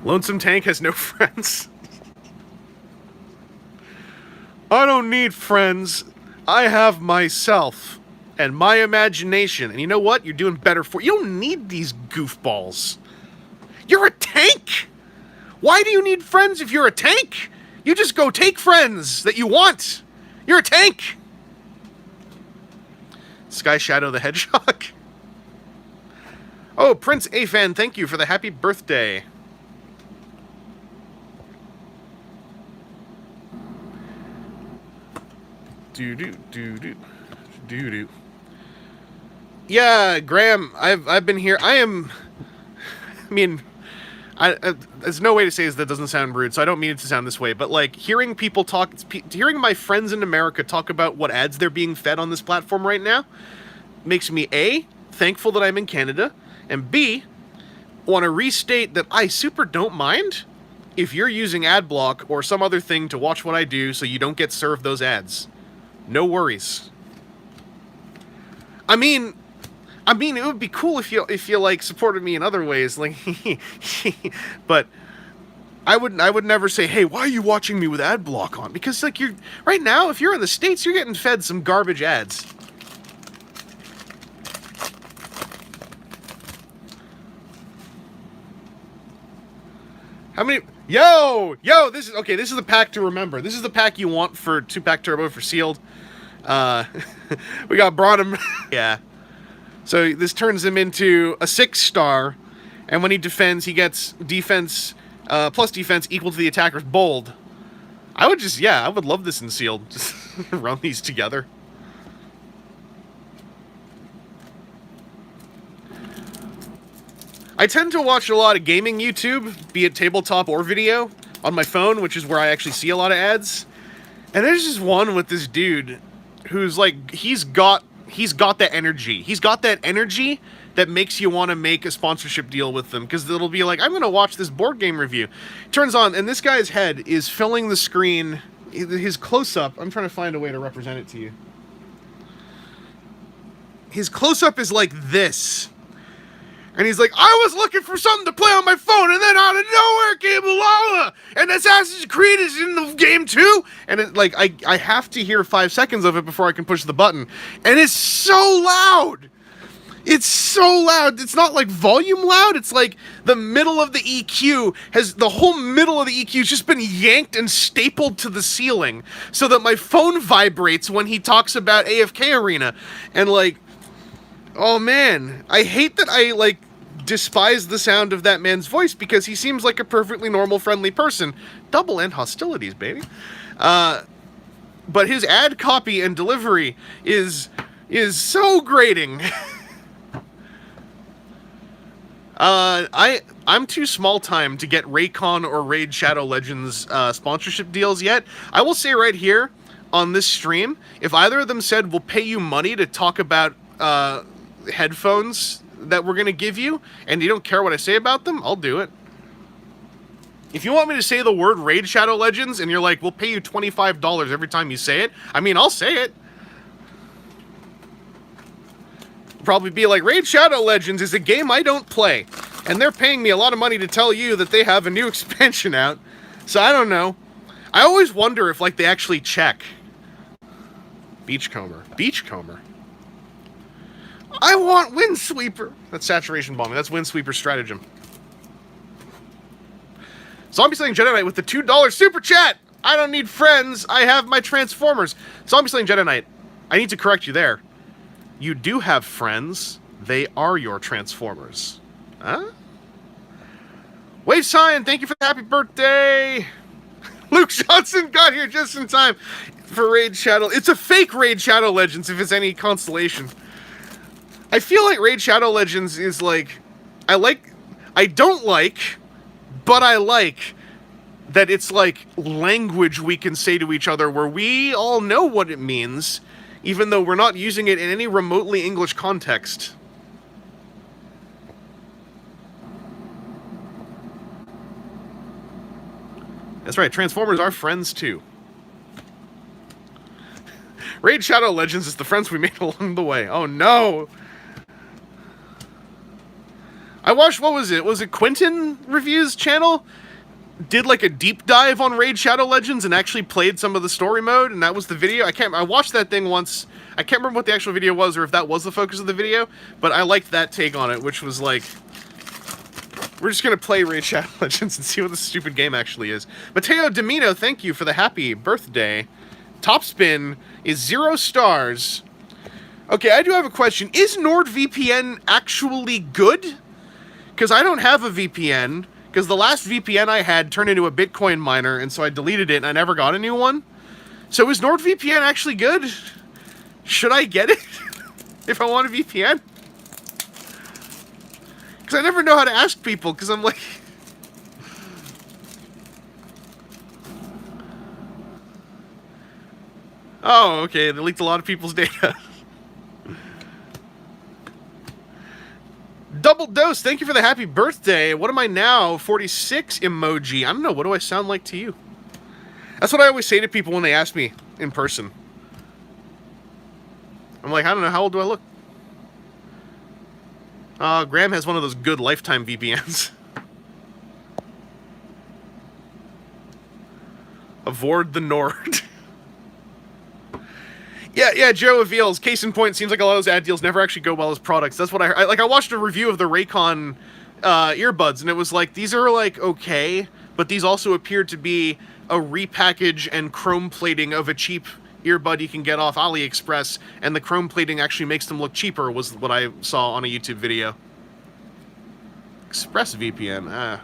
Lonesome Tank has no friends. I don't need friends. I have myself and my imagination. And you know what? You're doing better for... You don't need these goofballs. You're a tank. Why do you need friends if you're a tank? You just go take friends that you want. You're a tank. Sky Shadow the Hedgehog. Oh, Prince Afan, thank you for the happy birthday. Do-do-do-do. Yeah, Graham, I've been here. I mean... there's no way to say this that doesn't sound rude, so I don't mean it to sound this way, but, like, hearing people talk... Hearing my friends in America talk about what ads they're being fed on this platform right now makes me, A, thankful that I'm in Canada, and B, want to restate that I super don't mind if you're using AdBlock or some other thing to watch what I do so you don't get served those ads. No worries. I mean, it would be cool if you like supported me in other ways, like, but I would never say, hey, why are you watching me with ad block on? Because, like, right now, if you're in the States, you're getting fed some garbage ads. How many? Yo, this is the pack to remember. This is the pack you want for 2-pack turbo for sealed. We got Bronham. Yeah. So this turns him into a 6-star, and when he defends, he gets defense plus defense equal to the attacker's bold. I would love this in sealed. Just run these together. I tend to watch a lot of gaming YouTube, be it tabletop or video, on my phone, which is where I actually see a lot of ads. And there's just one with this dude who's like, he's got that energy. He's got that energy that makes you want to make a sponsorship deal with them, because it'll be like, I'm going to watch this board game review. Turns on, and this guy's head is filling the screen. His close-up, I'm trying to find a way to represent it to you. His close-up is like this. And he's like, I was looking for something to play on my phone, and then out of nowhere came Lala, and Assassin's Creed is in the game too. And it, like, I have to hear 5 seconds of it before I can push the button. And it's so loud. It's so loud. It's not like volume loud. It's like the middle of the EQ the whole middle of the EQ has just been yanked and stapled to the ceiling so that my phone vibrates when he talks about AFK Arena. And like, oh man, I hate that I like despise the sound of that man's voice, because he seems like a perfectly normal, friendly person. Double end hostilities, baby. But his ad copy and delivery is so grating. I'm too small time to get Raycon or Raid Shadow Legends sponsorship deals yet. I will say right here on this stream, if either of them said we'll pay you money to talk about headphones that we're gonna give you, and you don't care what I say about them, I'll do it. If you want me to say the word Raid Shadow Legends and you're like, we'll pay you $25 every time you say it, I mean, I'll say it. Probably be like, Raid Shadow Legends is a game I don't play, and they're paying me a lot of money to tell you that they have a new expansion out. So I don't know. I always wonder if, like, they actually check. Beachcomber. I want Windsweeper. That's saturation bombing. That's Windsweeper stratagem. Zombie Slaying Jedi Knight with the $2 super chat. I don't need friends. I have my Transformers. Zombie Slaying Jedi Knight. I need to correct you there. You do have friends. They are your Transformers. Huh? Wave Sign, thank you for the happy birthday. Luke Johnson got here just in time for Raid Shadow. It's a fake Raid Shadow Legends, if it's any consolation. I feel like Raid Shadow Legends is like... I don't like, but I like that it's like language we can say to each other where we all know what it means, even though we're not using it in any remotely English context. That's right, Transformers are friends too. Raid Shadow Legends is the friends we made along the way. Oh no! I watched, what was it Quentin Reviews channel? Did like a deep dive on Raid Shadow Legends and actually played some of the story mode, and that was the video. I watched that thing once. I can't remember what the actual video was or if that was the focus of the video, but I liked that take on it, which was like, we're just gonna play Raid Shadow Legends and see what this stupid game actually is. Mateo Domino, thank you for the happy birthday. Topspin is 0 stars. Okay, I do have a question. Is NordVPN actually good? Because I don't have a VPN, because the last VPN I had turned into a Bitcoin miner, and so I deleted it and I never got a new one. So is NordVPN actually good? Should I get it if I want a VPN? Because I never know how to ask people, because I'm like... Oh, okay, they leaked a lot of people's data. Double Dose, thank you for the happy birthday. What am I now? 46 emoji. I don't know, what do I sound like to you? That's what I always say to people when they ask me in person. I'm like, I don't know, how old do I look? Graham has one of those good lifetime VPNs. Avoid the Nord. Yeah, Joe reveals, case in point, seems like a lot of those ad deals never actually go well as products. That's what I like, I watched a review of the Raycon earbuds, and it was like, these are like, okay, but these also appear to be a repackage and chrome plating of a cheap earbud you can get off AliExpress, and the chrome plating actually makes them look cheaper, was what I saw on a YouTube video. ExpressVPN,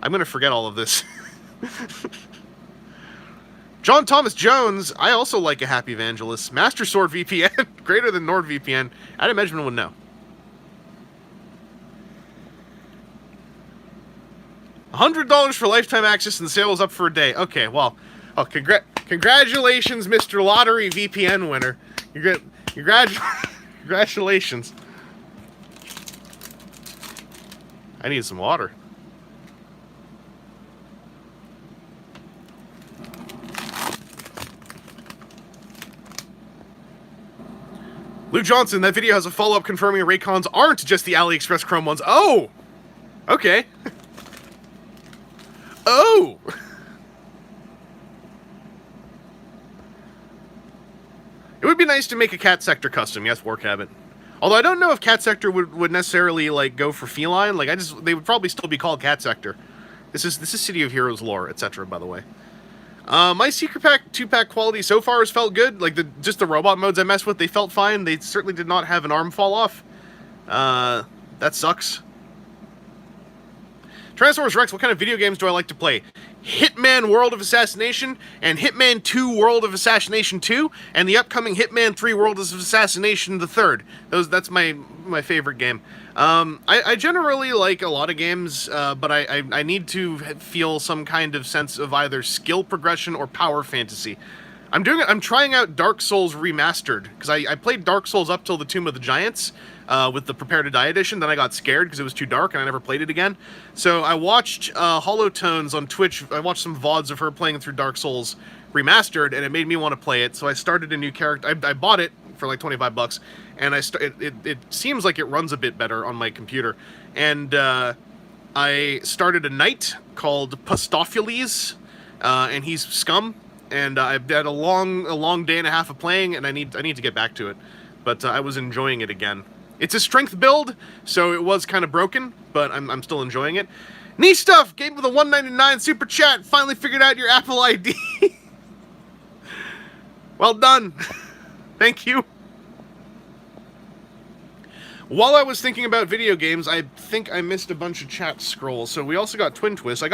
I'm gonna forget all of this. John Thomas Jones, I also like a Happy Evangelist. Master Sword VPN, greater than NordVPN. Adam Edgman would know. $100 for lifetime access, and the sale was up for a day. Okay, well, oh, congratulations, Mr. Lottery VPN winner. Congratulations. I need some water. Lou Johnson, that video has a follow-up confirming Raycons aren't just the AliExpress Chrome ones. Oh! Okay. Oh! It would be nice to make a Cat Sector custom, yes, War Cabot. Although I don't know if Cat Sector would necessarily, like, go for feline. Like, they would probably still be called Cat Sector. This is City of Heroes lore, etc., by the way. My Secret Pack 2-pack quality so far has felt good. Like, just the robot modes I messed with, they felt fine. They certainly did not have an arm fall off. That sucks. Transformers Rex, what kind of video games do I like to play? Hitman World of Assassination, and Hitman 2 World of Assassination 2, and the upcoming Hitman 3 World of Assassination the 3rd. That's my favorite game. I generally like a lot of games, but I need to feel some kind of sense of either skill progression or power fantasy. I'm trying out Dark Souls Remastered, because I played Dark Souls up till the Tomb of the Giants, with the Prepare to Die edition, then I got scared because it was too dark and I never played it again. So I watched Holotones on Twitch. I watched some VODs of her playing through Dark Souls Remastered, and it made me want to play it, so I started a new character. I bought it for like 25 bucks, and it seems like it runs a bit better on my computer. And I started a knight called Pastophiles, and he's scum, and I've had a long day and a half of playing, and I need to get back to it. But I was enjoying it again. It's a strength build, so it was kind of broken, but I'm still enjoying it. Neat stuff! Game with a $1.99 super chat. Finally figured out your Apple ID. Well done. Thank you. While I was thinking about video games, I think I missed a bunch of chat scrolls. So we also got Twin Twist. I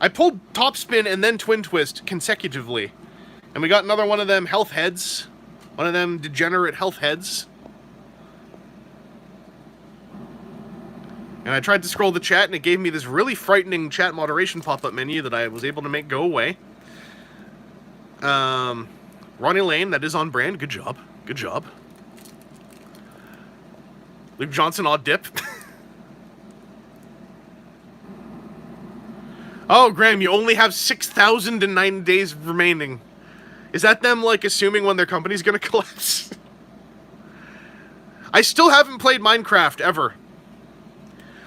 I pulled top spin and then twin twist consecutively. And we got another one of them health heads. One of them degenerate health heads. And I tried to scroll the chat, and it gave me this really frightening chat moderation pop-up menu that I was able to make go away. Ronnie Lane, that is on brand. Good job. Good job. Luke Johnson, odd dip. Oh, Graham, you only have 6,009 days remaining. Is that them, like, assuming when their company's gonna collapse? I still haven't played Minecraft, ever.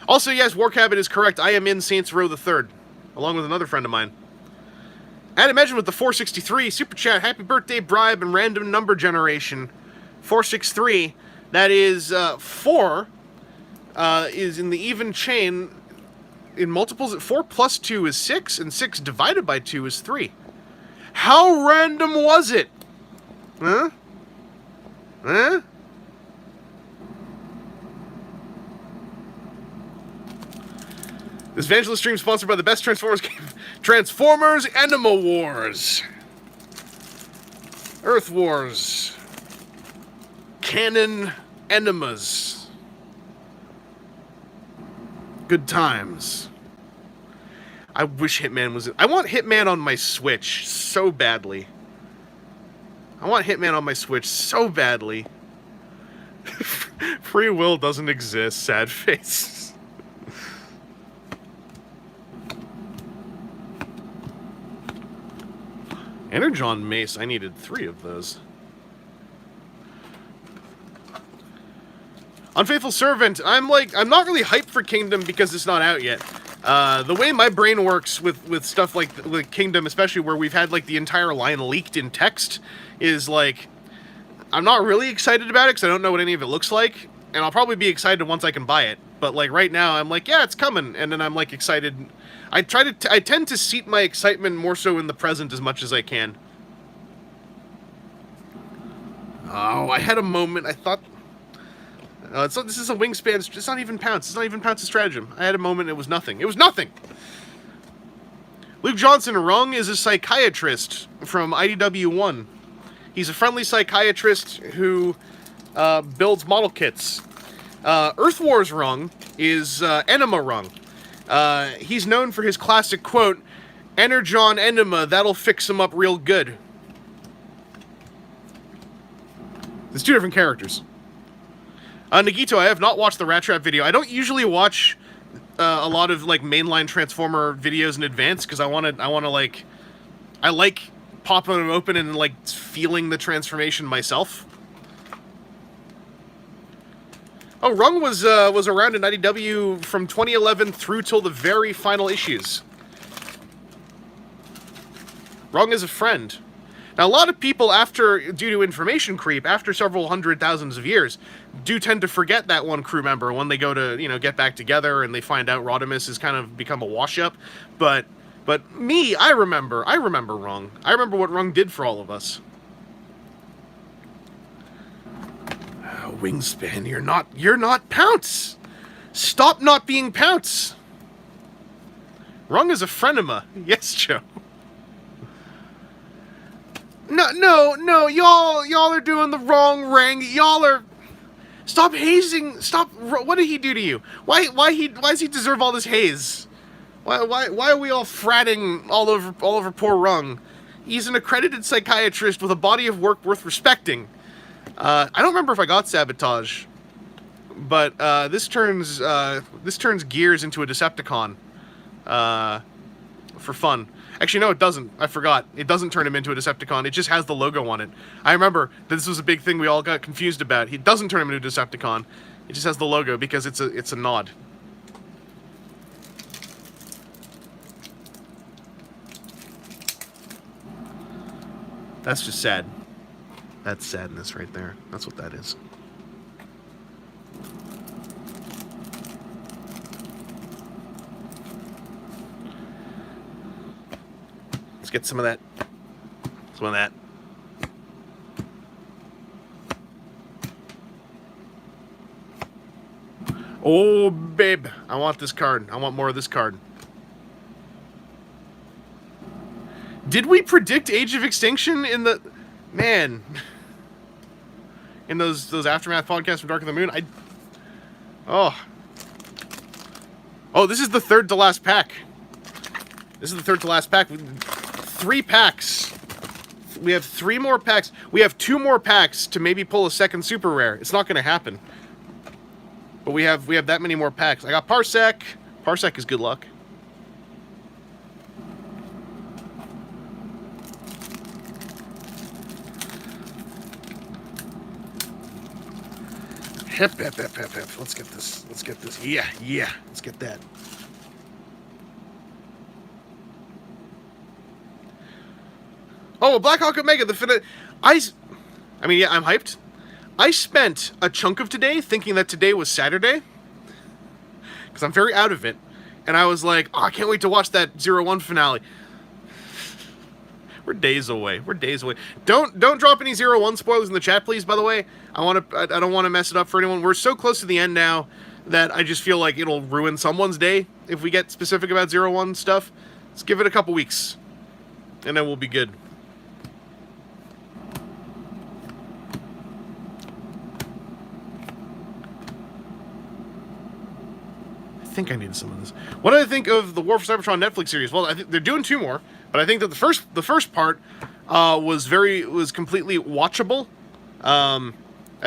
Also, yes, Warcabin is correct. I am in Saints Row the 3rd, along with another friend of mine. And imagine with the 463 super chat, happy birthday, bribe, and random number generation. 463, that is 4 is in the even chain. In multiples, 4 plus 2 is 6, and 6 divided by 2 is 3. How random was it? Huh? Huh? This Vangelist stream sponsored by the best Transformers game. Transformers Anima Wars. Earth Wars. Canon Enemas. Good times. I wish Hitman was... I want Hitman on my Switch so badly. I want Hitman on my Switch so badly. Free will doesn't exist, sad face. Energon Mace, I needed 3 of those. Unfaithful Servant, I'm not really hyped for Kingdom because it's not out yet. The way my brain works with stuff like Kingdom, especially where we've had like the entire line leaked in text, is like, I'm not really excited about it because I don't know what any of it looks like, and I'll probably be excited once I can buy it. But like right now, I'm like, yeah, it's coming, and then I'm like excited. I tend to seat my excitement more so in the present as much as I can. Oh, I had a moment. I thought, this is a wingspan. It's not even Pounce. It's not even Pounce's stratagem. I had a moment. It was nothing. It was nothing. Luke Johnson, Rung is a psychiatrist from IDW1. He's a friendly psychiatrist who builds model kits. Earth Wars Rung is Enema Rung. He's known for his classic quote, "Energon Enema, that'll fix him up real good." There's 2 different characters. Nagito, I have not watched the Rat Trap video. I don't usually watch a lot of like mainline Transformer videos in advance because I like popping them open and like feeling the transformation myself. Oh, Rung was around in IDW from 2011 through till the very final issues. Rung is a friend. Now, a lot of people, due to information creep, after several hundred thousands of years, do tend to forget that one crew member when they go to, get back together and they find out Rodimus has kind of become a wash-up. But me, I remember Rung. I remember what Rung did for all of us. Wingspan, you're not Pounce! Stop not being Pounce! Rung is a frenema. Yes, Joe. No, y'all are doing the wrong rang. Y'all are... Stop hazing, stop... What did he do to you? Why does he deserve all this haze? Why are we all fratting all over poor Rung? He's an accredited psychiatrist with a body of work worth respecting. I don't remember if I got Sabotage, but this turns Gears into a Decepticon for fun. Actually, no, it doesn't. I forgot. It doesn't turn him into a Decepticon. It just has the logo on it. I remember that this was a big thing we all got confused about. He doesn't turn him into a Decepticon. It just has the logo because it's a nod. That's just sad. That's sadness right there. That's what that is. Let's get some of that. Some of that. Oh, babe. I want this card. I want more of this card. Did we predict Age of Extinction in the... Man. In those Aftermath podcasts from Dark of the Moon? Oh. Oh, this is the third to last pack. This is the third to last pack. 3 packs. We have 3 more packs. We have 2 more packs to maybe pull a second super rare. It's not going to happen. But we have that many more packs. I got Parsec. Parsec is good luck. Hip, hip, hip, hip, hip. Let's get this. Let's get this. Yeah, yeah. Let's get that. Oh, Black Hawk Omega, I mean, yeah, I'm hyped. I spent a chunk of today thinking that today was Saturday. Because I'm very out of it. And I was like, oh, I can't wait to watch that 0-1 finale. We're days away. We're days away. Don't drop any 0-1 spoilers in the chat, please, by the way. I don't want to mess it up for anyone. We're so close to the end now that I just feel like it'll ruin someone's day if we get specific about 0-1 stuff. Let's give it a couple weeks. And then we'll be good. I think I needed some of this. What do I think of the War for Cybertron Netflix series? Well, I think they're doing 2 more, but I think that the first part was completely watchable. I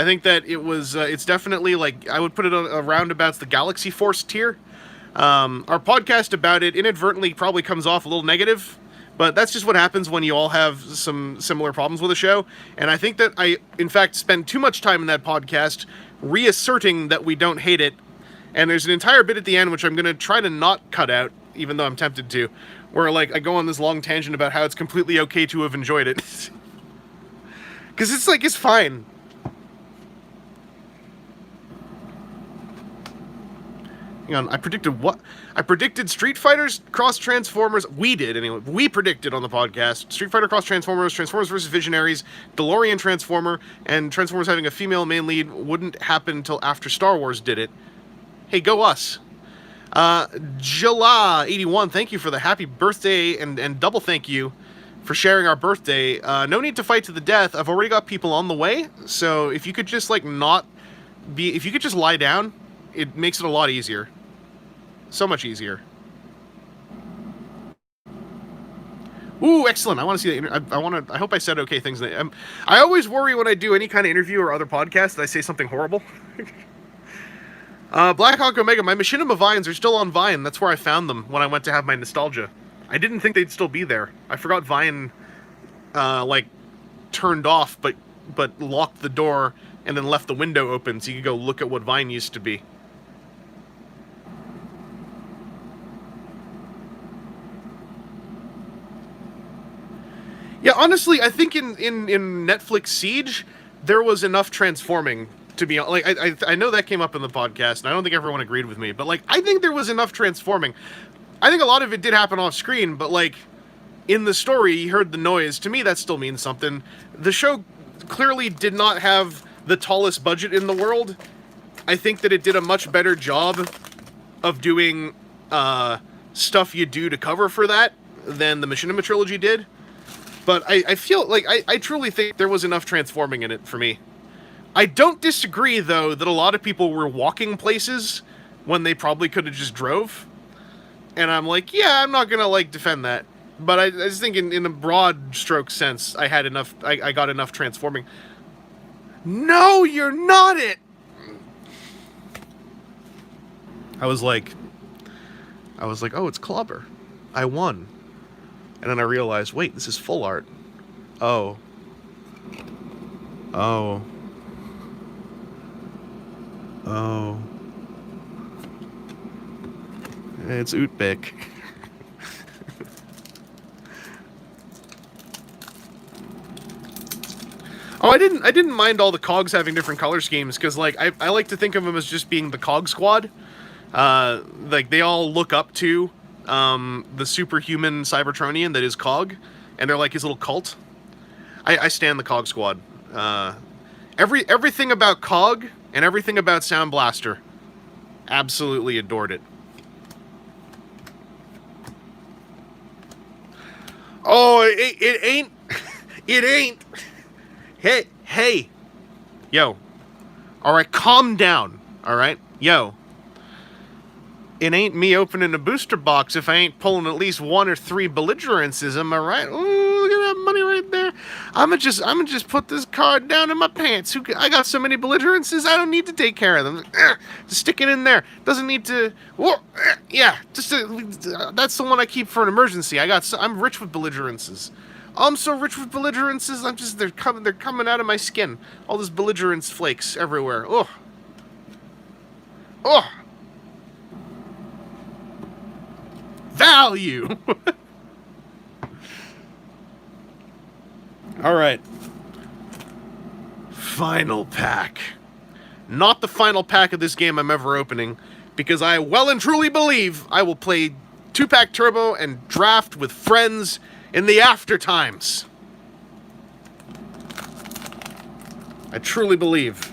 think that it was it's definitely, like, I would put it around about the Galaxy Force tier. Our podcast about it inadvertently probably comes off a little negative, but that's just what happens when you all have some similar problems with a show. And I think that I, in fact, spend too much time in that podcast reasserting that we don't hate it. And there's an entire bit at the end, which I'm going to try to not cut out, even though I'm tempted to, where, like, I go on this long tangent about how it's completely okay to have enjoyed it. Because it's like, it's fine. Hang on, I predicted what? I predicted Street Fighters cross Transformers. We did, anyway. We predicted on the podcast Street Fighter cross Transformers, Transformers versus Visionaries, DeLorean Transformer, and Transformers having a female main lead wouldn't happen until after Star Wars did it. Hey, go us. July81, thank you for the happy birthday and double thank you for sharing our birthday. No need to fight to the death. I've already got people on the way, so if you could just, like, if you could just lie down, it makes it a lot easier. So much easier. Ooh, excellent. I want to see that. I hope I said okay things. I always worry when I do any kind of interview or other podcast that I say something horrible. Black Hawk Omega, my Machinima Vines are still on Vine. That's where I found them when I went to have my nostalgia. I didn't think they'd still be there. I forgot Vine, like, turned off, but locked the door and then left the window open so you could go look at what Vine used to be. Yeah, honestly, I think in Netflix Siege, there was enough transforming to be, like, I know that came up in the podcast, and I don't think everyone agreed with me, but, like, I think there was enough transforming. I think a lot of it did happen off screen, but, like, in the story, you heard the noise. To me, that still means something. The show clearly did not have the tallest budget in the world. I think that it did a much better job of doing stuff you do to cover for that than the Machinima trilogy did. But I feel like I truly think there was enough transforming in it for me. I don't disagree, though, that a lot of people were walking places when they probably could have just drove. And I'm like, yeah, I'm not going to, like, defend that. But I just think in a broad stroke sense, I had enough, I got enough transforming. No, you're not it! I was like, oh, it's Clobber. I won. And then I realized, wait, this is full art. Oh. Oh. Oh. It's Utbek. Oh, I didn't mind all the cogs having different color schemes, because, like, I like to think of them as just being the cog squad. Like, they all look up to the superhuman Cybertronian that is Cog, and they're like his little cult. I stand the Cog squad. Everything about Cog and everything about Sound Blaster. Absolutely adored it. Oh, it ain't. It ain't. Hey. Yo. Alright, calm down. Alright? Yo. It ain't me opening a booster box if I ain't pulling at least 1 or 3 belligerences, am I right? Ooh, look at that money right there. I'ma just put this card down in my pants. I got so many belligerences, I don't need to take care of them. Just stick it in there. Doesn't need to. Yeah, just that's the one I keep for an emergency. I'm rich with belligerences. I'm so rich with belligerences. They're coming out of my skin. All this belligerence flakes everywhere. Oh. Value. All right. Final pack. Not the final pack of this game I'm ever opening, because I well and truly believe I will play 2-pack turbo and draft with friends in the after times. I truly believe.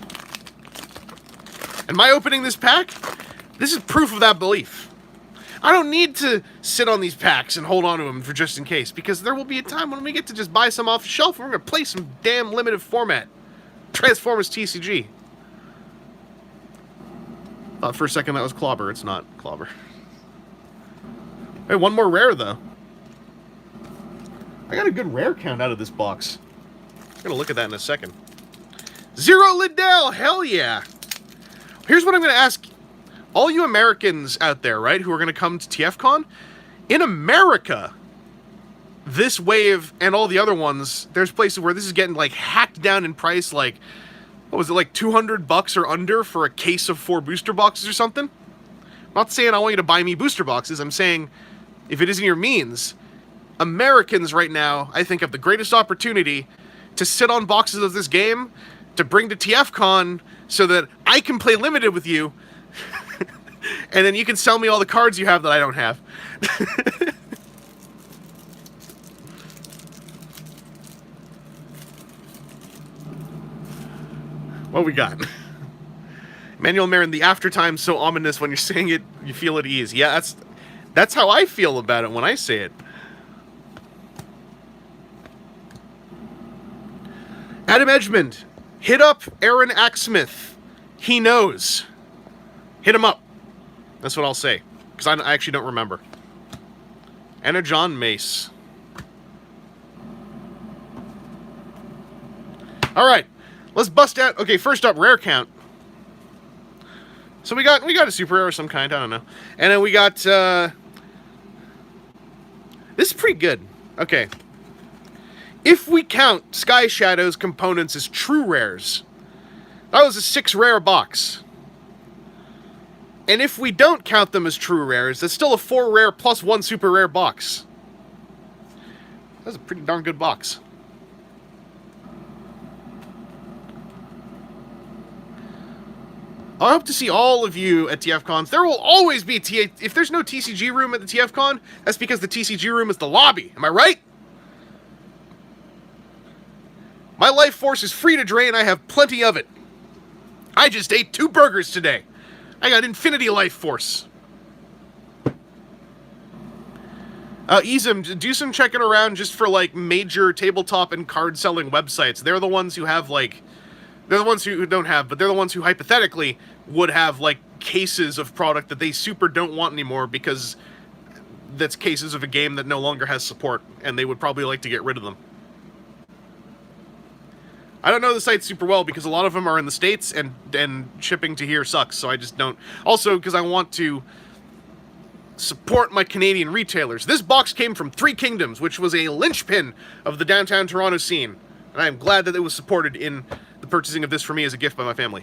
And my opening this pack, this is proof of that belief. I don't need to sit on these packs and hold on to them for just in case, because there will be a time when we get to just buy some off the shelf and we're going to play some damn limited format. Transformers TCG. Thought for a second that was Clobber. It's not Clobber. Hey, one more rare, though. I got a good rare count out of this box. I'm going to look at that in a second. Zero Liddell! Hell yeah! Here's what I'm going to ask all you Americans out there, right, who are going to come to TFCon. In America, this wave and all the other ones, there's places where this is getting, like, hacked down in price, like, what was it, like $200 or under for a case of 4 booster boxes or something? I'm not saying I want you to buy me booster boxes. I'm saying, if it isn't your means, Americans right now, I think, have the greatest opportunity to sit on boxes of this game, to bring to TFCon, so that I can play limited with you, and then you can sell me all the cards you have that I don't have. What we got? Emmanuel Marin, the aftertime's so ominous when you're saying it, you feel at ease. Yeah, that's how I feel about it when I say it. Adam Edgmond, hit up Aaron Axsmith. He knows. Hit him up. That's what I'll say, because I actually don't remember. Anna John Mace. All right, let's bust out. Okay, first up, rare count. So we got a super rare of some kind. I don't know, and then we got. This is pretty good. Okay. If we count Sky Shadow's components as true rares, that was a 6 rare box. And if we don't count them as true rares, that's still a 4 rare plus 1 super rare box. That's a pretty darn good box. I hope to see all of you at TFCons. There will always be if there's no TCG room at the TFCon, that's because the TCG room is the lobby. Am I right? My life force is free to drain. I have plenty of it. I just ate 2 burgers today. I got infinity life force. Izum, do some checking around just for, like, major tabletop and card selling websites. They're the ones who have, like, they're the ones who don't have, but they're the ones who hypothetically would have, like, cases of product that they super don't want anymore because that's cases of a game that no longer has support, and they would probably like to get rid of them. I don't know the site super well because a lot of them are in the States and shipping to here sucks, so I just don't. Also, because I want to support my Canadian retailers. This box came from Three Kingdoms, which was a linchpin of the downtown Toronto scene, and I am glad that it was supported in the purchasing of this for me as a gift by my family.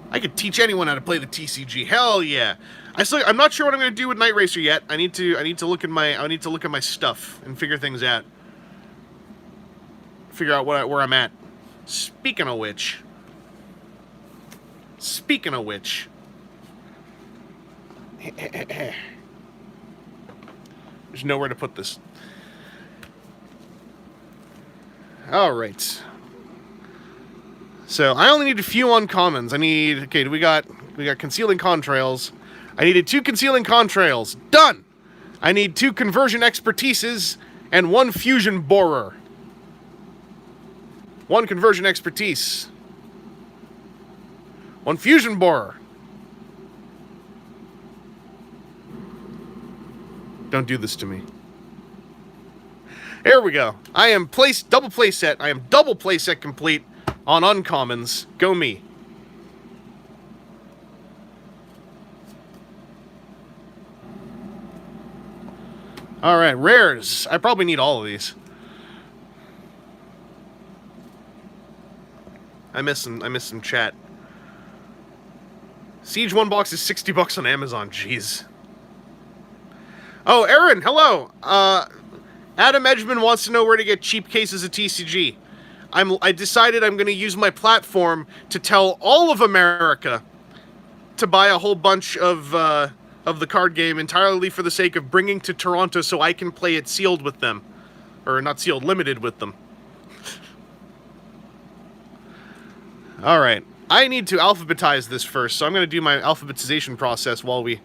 I could teach anyone how to play the TCG. Hell yeah! I'm not sure what I'm going to do with Night Racer yet. I need to look at my stuff and figure things out. Figure out where I'm at. Speaking of which, there's nowhere to put this. All right. So I only need a few uncommons. We got Concealing Contrails. I needed 2 concealing contrails. Done! I need 2 conversion expertises and 1 fusion borer. 1 conversion expertise. 1 fusion borer. Don't do this to me. Here we go. I am double playset. I am double playset complete on uncommons. Go me. Alright, rares. I probably need all of these. I miss some chat. Siege 1 box is $60 on Amazon. Jeez. Oh, Aaron, hello. Adam Edgman wants to know where to get cheap cases of TCG. I decided I'm going to use my platform to tell all of America to buy a whole bunch of the card game entirely for the sake of bringing to Toronto so I can play it sealed with them. Or not sealed, limited with them. Alright, I need to alphabetize this first, so I'm going to do my alphabetization process while we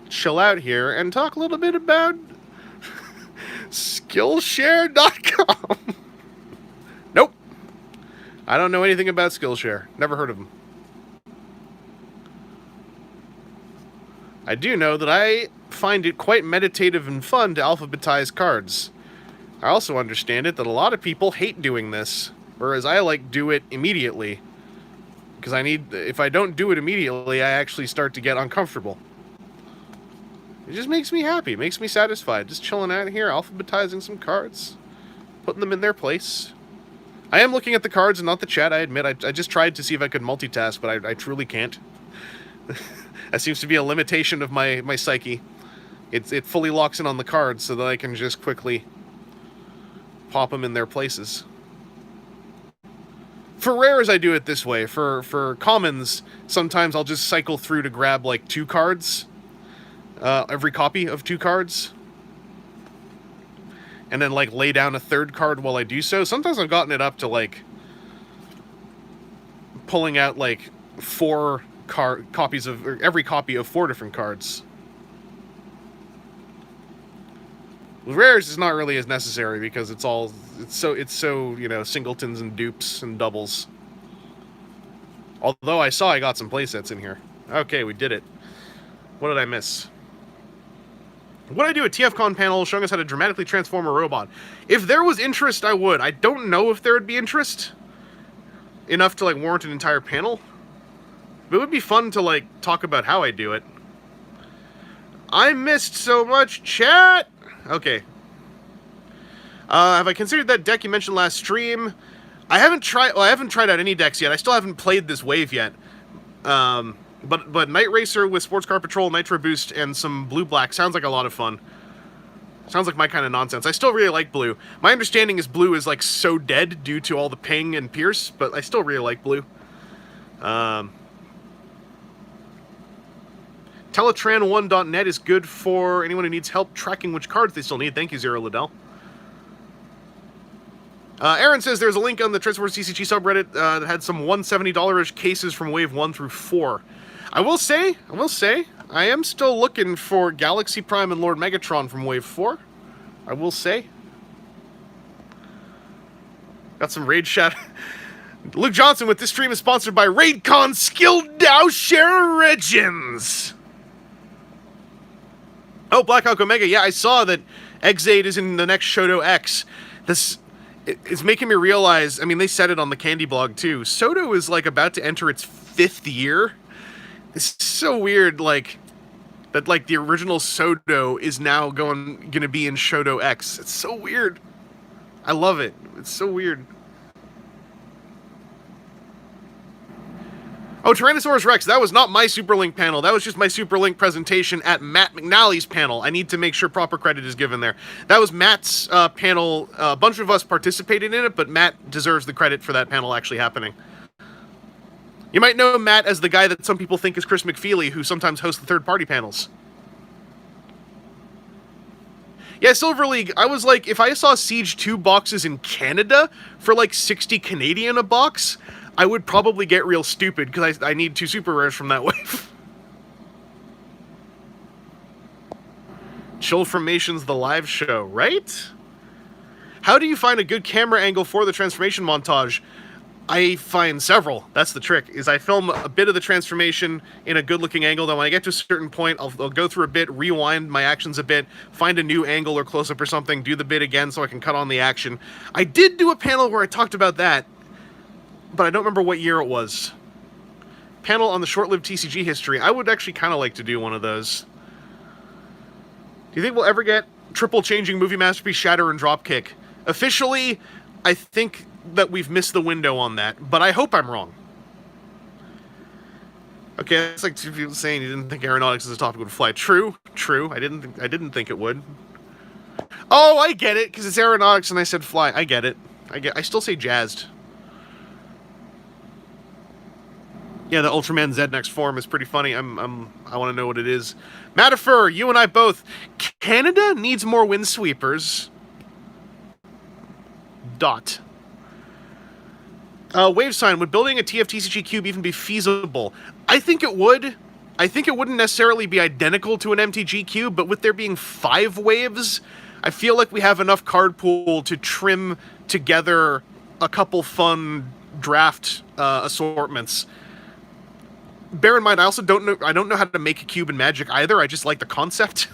chill out here and talk a little bit about Skillshare.com. Nope. I don't know anything about Skillshare. Never heard of them. I do know that I find it quite meditative and fun to alphabetize cards. I also understand it that a lot of people hate doing this, whereas I do it immediately. Because if I don't do it immediately, I actually start to get uncomfortable. It just makes me happy, makes me satisfied. Just chilling out here, alphabetizing some cards, putting them in their place. I am looking at the cards and not the chat, I admit. I just tried to see if I could multitask, but I truly can't. That seems to be a limitation of my psyche. It fully locks in on the cards so that I can just quickly pop them in their places. For rares, I do it this way. For commons, sometimes I'll just cycle through to grab, like, 2 cards. Every copy of 2 cards. And then, like, lay down a 3rd card while I do so. Sometimes I've gotten it up to, like, pulling out, like, 4 copies of... or every copy of 4 different cards. With rares, it's not really as necessary because it's so, you know, singletons and dupes and doubles. Although I saw I got some playsets in here. Okay, we did it. What did I miss? Would I do a TFCon panel showing us how to dramatically transform a robot? If there was interest, I would. I don't know if there would be interest enough to, like, warrant an entire panel. But it would be fun to, like, talk about how I do it. I missed so much chat! Okay. Have I considered that deck you mentioned last stream? I haven't tried out any decks yet. I still haven't played this wave yet. But Night Racer with Sports Car Patrol, Nitro Boost, and some Blue-Black sounds like a lot of fun. Sounds like my kind of nonsense. I still really like Blue. My understanding is Blue is, like, so dead due to all the ping and pierce, but I still really like Blue. Teletran1.net is good for anyone who needs help tracking which cards they still need. Thank you, Zero Liddell. Aaron says there's a link on the Transformers CCG subreddit that had some $170-ish cases from Wave 1 through 4. I will say, I am still looking for Galaxy Prime and Lord Megatron from Wave 4. I will say. Got some Raid Chat. Luke Johnson with this stream is sponsored by RaidCon Skilled Dowshare Regins. Oh, Black Hawk Omega. Yeah, I saw that Exade is in the next Shoto X. It's making me realize, I mean, they said it on the Candy blog too. Soto is, like, about to enter its 5th year. It's so weird, like, that, like, the original Soto is now gonna be in Shoto X. It's so weird. I love it. It's so weird. Oh, Tyrannosaurus Rex, that was not my Superlink panel. That was just my Superlink presentation at Matt McNally's panel. I need to make sure proper credit is given there. That was Matt's panel. A bunch of us participated in it, but Matt deserves the credit for that panel actually happening. You might know Matt as the guy that some people think is Chris McFeely, who sometimes hosts the third-party panels. Yeah, Silver League, I was like, if I saw Siege 2 boxes in Canada for like 60 Canadian a box, I would probably get real stupid, because I need 2 super rares from that wave. Chill Formations, the live show, right? How do you find a good camera angle for the transformation montage? I find several. That's the trick, is I film a bit of the transformation in a good-looking angle, then when I get to a certain point, I'll go through a bit, rewind my actions a bit, find a new angle or close-up or something, do the bit again so I can cut on the action. I did do a panel where I talked about that, but I don't remember what year it was. Panel on the short-lived TCG history. I would actually kind of like to do one of those. Do you think we'll ever get triple-changing movie masterpiece Shatter and Dropkick? Officially, I think that we've missed the window on that, but I hope I'm wrong. Okay, that's like two people saying you didn't think aeronautics as a topic would fly. True. I didn't think it would. Oh, I get it, because it's aeronautics and I said fly. I get it. I still say jazzed. Yeah, the Ultraman Z next form is pretty funny. I want to know what it is. Matafer, you and I both. Canada needs more windsweepers. Dot. Wave sign, would building a TFTCG cube even be feasible? I think it would. I think it wouldn't necessarily be identical to an MTG cube, but with there being 5 waves, I feel like we have enough card pool to trim together a couple fun draft assortments. Bear in mind, I also don't know how to make a cube in Magic either. I just like the concept.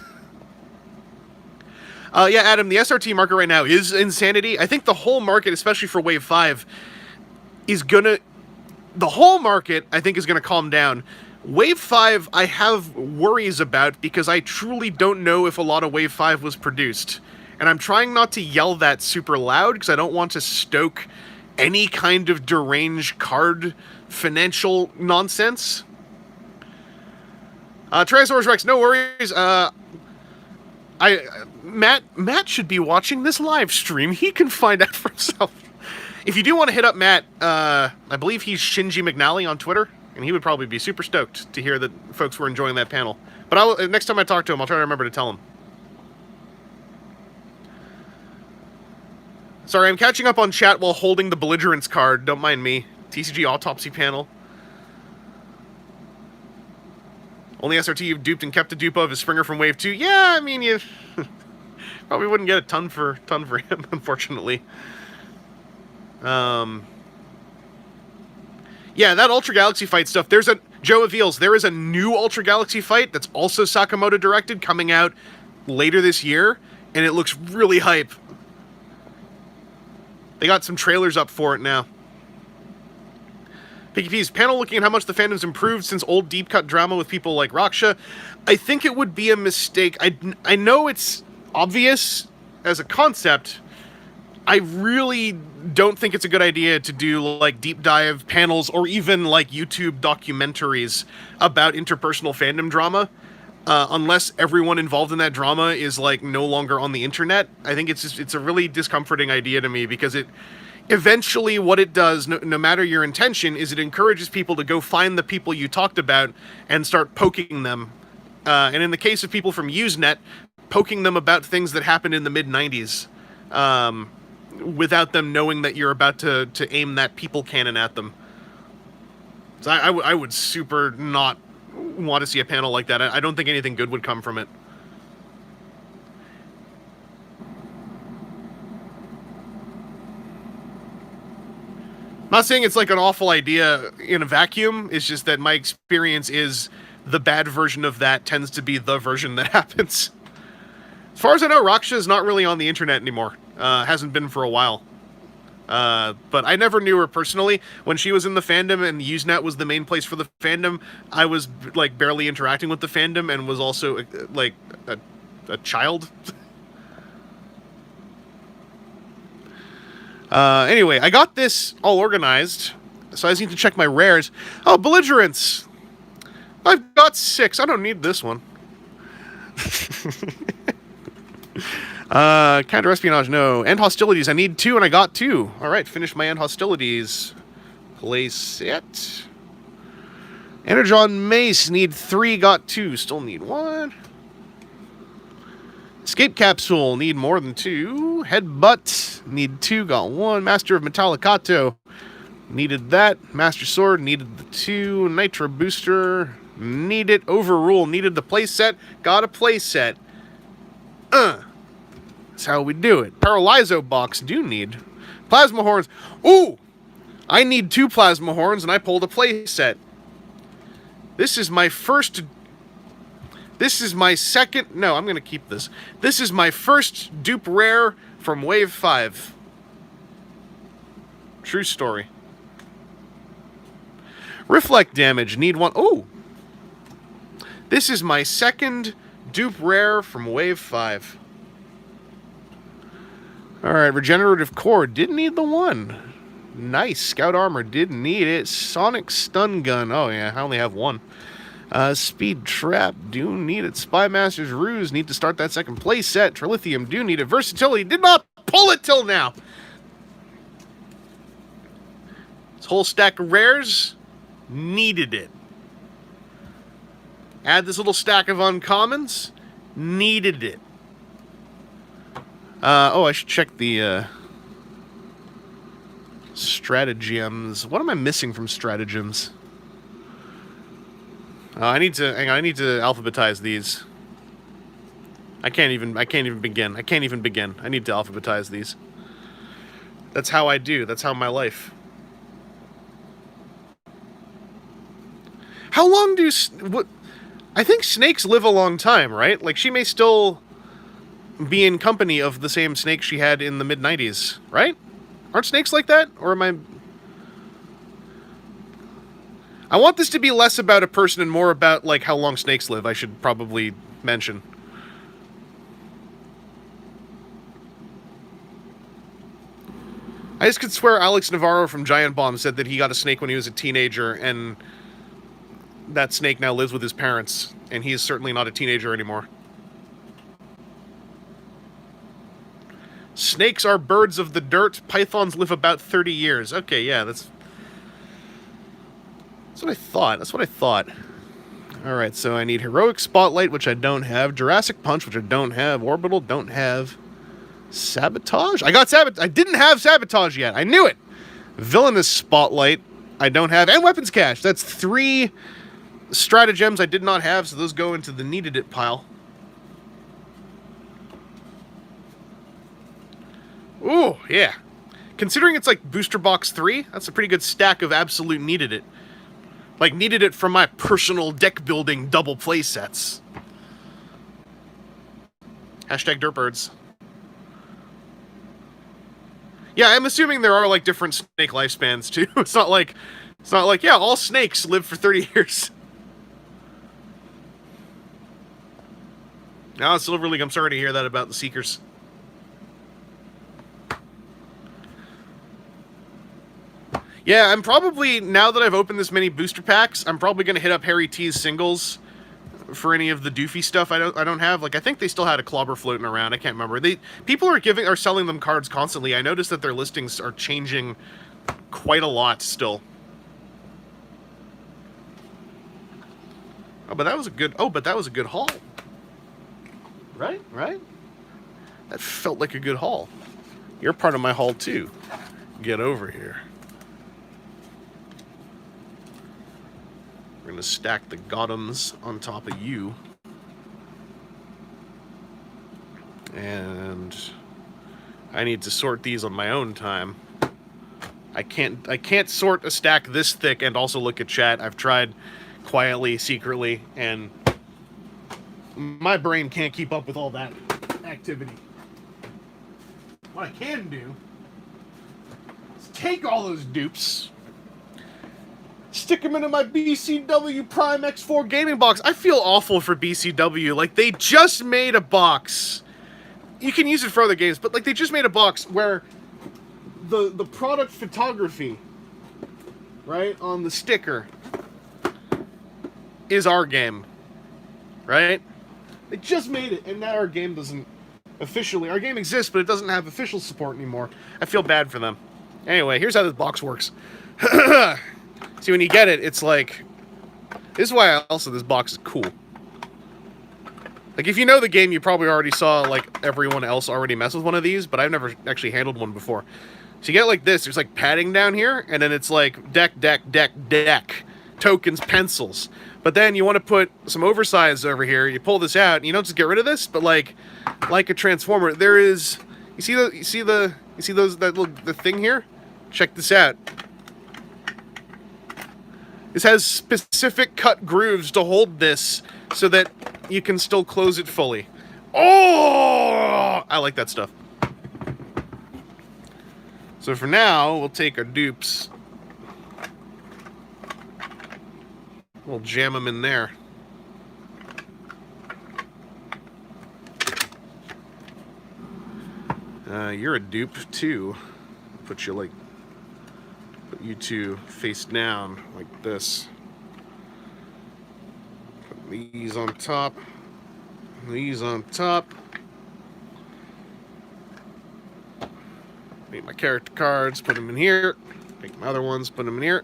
Yeah, Adam, the SRT market right now is insanity. I think the whole market, especially for Wave 5, is gonna... The whole market, I think, is gonna calm down. Wave 5, I have worries about because I truly don't know if a lot of Wave 5 was produced. And I'm trying not to yell that super loud because I don't want to stoke any kind of deranged card financial nonsense. Tyrannosaurus Rex, no worries. Matt should be watching this live stream. He can find out for himself. If you do want to hit up Matt, I believe he's Shinji McNally on Twitter, and he would probably be super stoked to hear that folks were enjoying that panel. But next time I talk to him, I'll try to remember to tell him. Sorry, I'm catching up on chat while holding the belligerence card. Don't mind me. TCG autopsy panel. Only SRT you've duped and kept a dupe of is Springer from Wave 2. Yeah, I mean, you probably wouldn't get a ton for him, unfortunately. Yeah, that Ultra Galaxy fight stuff. Joe reveals there is a new Ultra Galaxy fight that's also Sakamoto directed coming out later this year, and it looks really hype. They got some trailers up for it now. Picky P's panel looking at how much the fandom's improved since old deep cut drama with people like Raksha. I think it would be a mistake. I know it's obvious as a concept. I really don't think it's a good idea to do like deep dive panels or even like YouTube documentaries about interpersonal fandom drama, unless everyone involved in that drama is like no longer on the internet. I think it's a really discomforting idea to me because eventually what it does, no matter your intention, is it encourages people to go find the people you talked about and start poking them. And in the case of people from Usenet, poking them about things that happened in the mid-90s. Without them knowing that you're about to aim that people cannon at them. So I would super not want to see a panel like that. I don't think anything good would come from it. I'm not saying it's like an awful idea in a vacuum. It's just that my experience is the bad version of that tends to be the version that happens. As far as I know, Raksha is not really on the internet anymore. Hasn't been for a while. But I never knew her personally. When she was in the fandom and Usenet was the main place for the fandom, I was like barely interacting with the fandom and was also like a child. Anyway, I got this all organized, so I just need to check my rares. Oh, belligerence! I've got 6. I don't need this one. Counter-espionage, no. End hostilities, I need 2, and I got 2. Alright, finish my end hostilities. Place it. Energon Mace, need 3, got 2. Still need 1. Escape Capsule, need more than 2. Headbutt, need 2, got 1. Master of Metallicato, needed that. Master Sword, needed the 2. Nitro Booster, needed. Overrule, needed the playset, got a playset. That's how we do it. Paralyzo box do need. Plasma horns. Ooh! I need 2 plasma horns, and I pulled a play set. This is my first... This is my second... No, I'm going to keep this. This is my first dupe rare from Wave 5. True story. Reflect damage. Need 1... Ooh! This is my second dupe rare from Wave 5. Alright, Regenerative Core. Didn't need the 1. Nice. Scout Armor. Didn't need it. Sonic Stun Gun. Oh, yeah. I only have 1. Speed Trap. Do need it. Spy Master's Ruse. Need to start that second play set. Trilithium. Do need it. Versatility. Did not pull it till now. This whole stack of rares. Needed it. Add this little stack of uncommons. Needed it. Oh, I should check the stratagems. What am I missing from stratagems? I need to hang on. I need to alphabetize these. I can't even begin. I need to alphabetize these. That's how I do. That's how my life. How long do what? I think snakes live a long time, right? Like, she may still be in company of the same snake she had in the mid-90s, right? Aren't snakes like that? Or am I want this to be less about a person and more about, like, how long snakes live, I should probably mention. I just could swear Alex Navarro from Giant Bomb said that he got a snake when he was a teenager, and that snake now lives with his parents, and he's certainly not a teenager anymore. Snakes are birds of the dirt. Pythons live about 30 years. Okay, yeah, that's what I thought. That's what I thought. Alright, so I need Heroic Spotlight, which I don't have. Jurassic Punch, which I don't have. Orbital, don't have. Sabotage? I got Sabotage. I didn't have Sabotage yet. I knew it. Villainous Spotlight, I don't have. And Weapons Cache. That's 3 stratagems I did not have, so those go into the needed it pile. Ooh, yeah. Considering it's like Booster Box 3, that's a pretty good stack of absolute needed it. Like, needed it from my personal deck building double play sets. Hashtag Dirtbirds. Yeah, I'm assuming there are, like, different snake lifespans, too. It's not like, yeah, all snakes live for 30 years. Now, Silver League, I'm sorry to hear that about the Seekers. Yeah, I'm probably, now that I've opened this many booster packs, I'm probably going to hit up Harry T's singles for any of the doofy stuff I don't have. Like, I think they still had a Clobber floating around. I can't remember. People are selling them cards constantly. I noticed that their listings are changing quite a lot still. Oh, but that was a good haul. Right? That felt like a good haul. You're part of my haul too. Get over here. We're going to stack the Gothams on top of you. And I need to sort these on my own time. I can't sort a stack this thick and also look at chat. I've tried quietly, secretly, and my brain can't keep up with all that activity. What I can do is take all those dupes, stick them into my BCW Prime X4 gaming box. I feel awful for BCW. Like, they just made a box. You can use it for other games, but, like, they just made a box where the product photography, right, on the sticker is our game, right? They just made it, and now our game doesn't officially... Our game exists, but it doesn't have official support anymore. I feel bad for them. Anyway, here's how this box works. See, when you get it, it's like... This is why also this box is cool. Like, if you know the game, you probably already saw, like, everyone else already mess with one of these, but I've never actually handled one before. So you get it like this. There's, like, padding down here, and then it's like deck, tokens, pencils. But then you want to put some oversized over here. You pull this out, and you don't just get rid of this, but like a transformer, there is. You see the the thing here? Check this out. This has specific cut grooves to hold this so that you can still close it fully. Oh, I like that stuff. So for now, we'll take our dupes. We'll jam them in there. You're a dupe too. Put you two face down like this. Put these on top. These on top. Make my character cards, put them in here. Take my other ones, put them in here.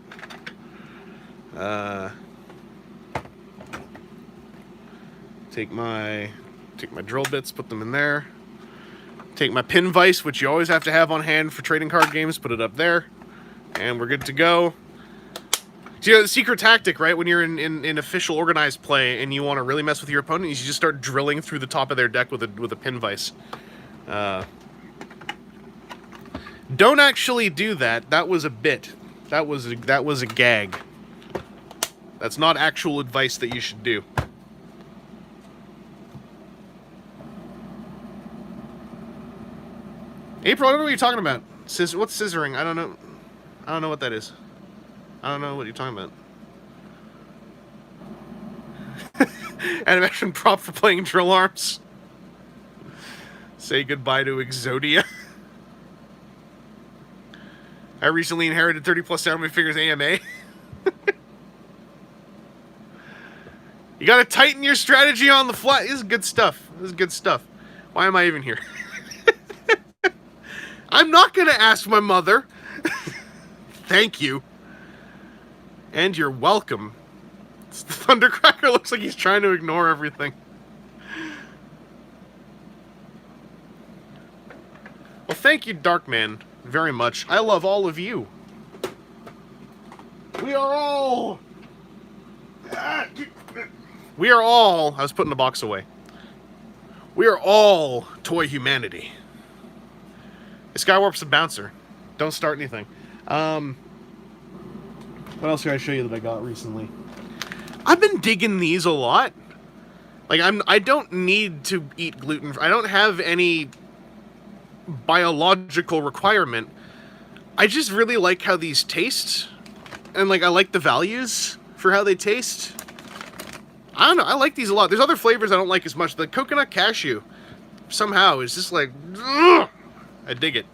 Take my drill bits, put them in there. Take my pin vise, which you always have to have on hand for trading card games, put it up there. And we're good to go. So, you know, the secret tactic, right, when you're in official organized play and you want to really mess with your opponent, you just start drilling through the top of their deck with a pin vise. Don't actually do that. That was a bit. That was a gag. That's not actual advice that you should do. April, I don't know what you're talking about. What's scissoring? I don't know. I don't know what that is. I don't know what you're talking about. Animation prop for playing drill arms. Say goodbye to Exodia. I recently inherited 30 plus Soundwave Figures AMA. You gotta tighten your strategy on the fly. This is good stuff. This is good stuff. Why am I even here? I'm not gonna ask my mother. Thank you. And you're welcome. The Thundercracker looks like he's trying to ignore everything. Well, thank you, Darkman, very much. I love all of you. We are all... We are all... I was putting the box away. We are all toy humanity. Skywarp's a bouncer. Don't start anything. What else can I show you that I got recently? I've been digging these a lot. Like, I don't need to eat gluten. I don't have any biological requirement. I just really like how these taste. And, like, I like the values for how they taste. I don't know. I like these a lot. There's other flavors I don't like as much. The coconut cashew, somehow, is just like... Ugh! I dig it.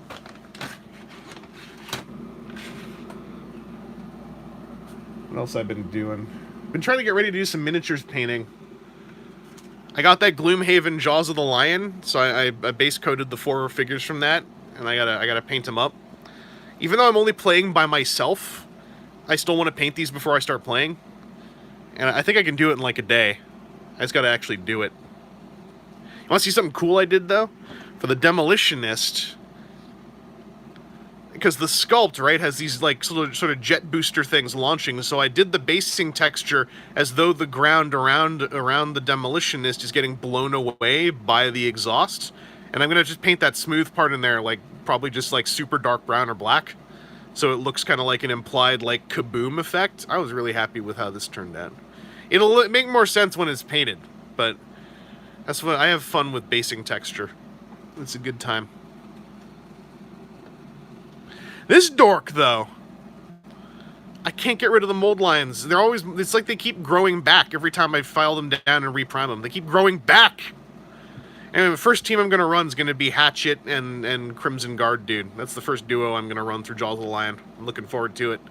What else I've been doing? Been trying to get ready to do some miniatures painting. I got that Gloomhaven Jaws of the Lion, so I base coated the 4 figures from that, and I gotta paint them up. Even though I'm only playing by myself, I still want to paint these before I start playing. And I think I can do it in like a day. I just gotta actually do it. You want to see something cool I did though? For the Demolitionist, because the sculpt, right, has these like sort of jet booster things launching, so I did the basing texture as though the ground around the Demolitionist is getting blown away by the exhaust, and I'm gonna just paint that smooth part in there, like probably just like super dark brown or black, so it looks kind of like an implied like kaboom effect. I was really happy with how this turned out. It'll make more sense when it's painted, but that's what I have fun with basing texture. It's a good time. This dork, though, I can't get rid of the mold lines. They're always, it's like they keep growing back every time I file them down and reprime them. They keep growing back. Anyway, the first team I'm going to run is going to be Hatchet and Crimson Guard Dude. That's the first duo I'm going to run through Jaws of the Lion. I'm looking forward to it.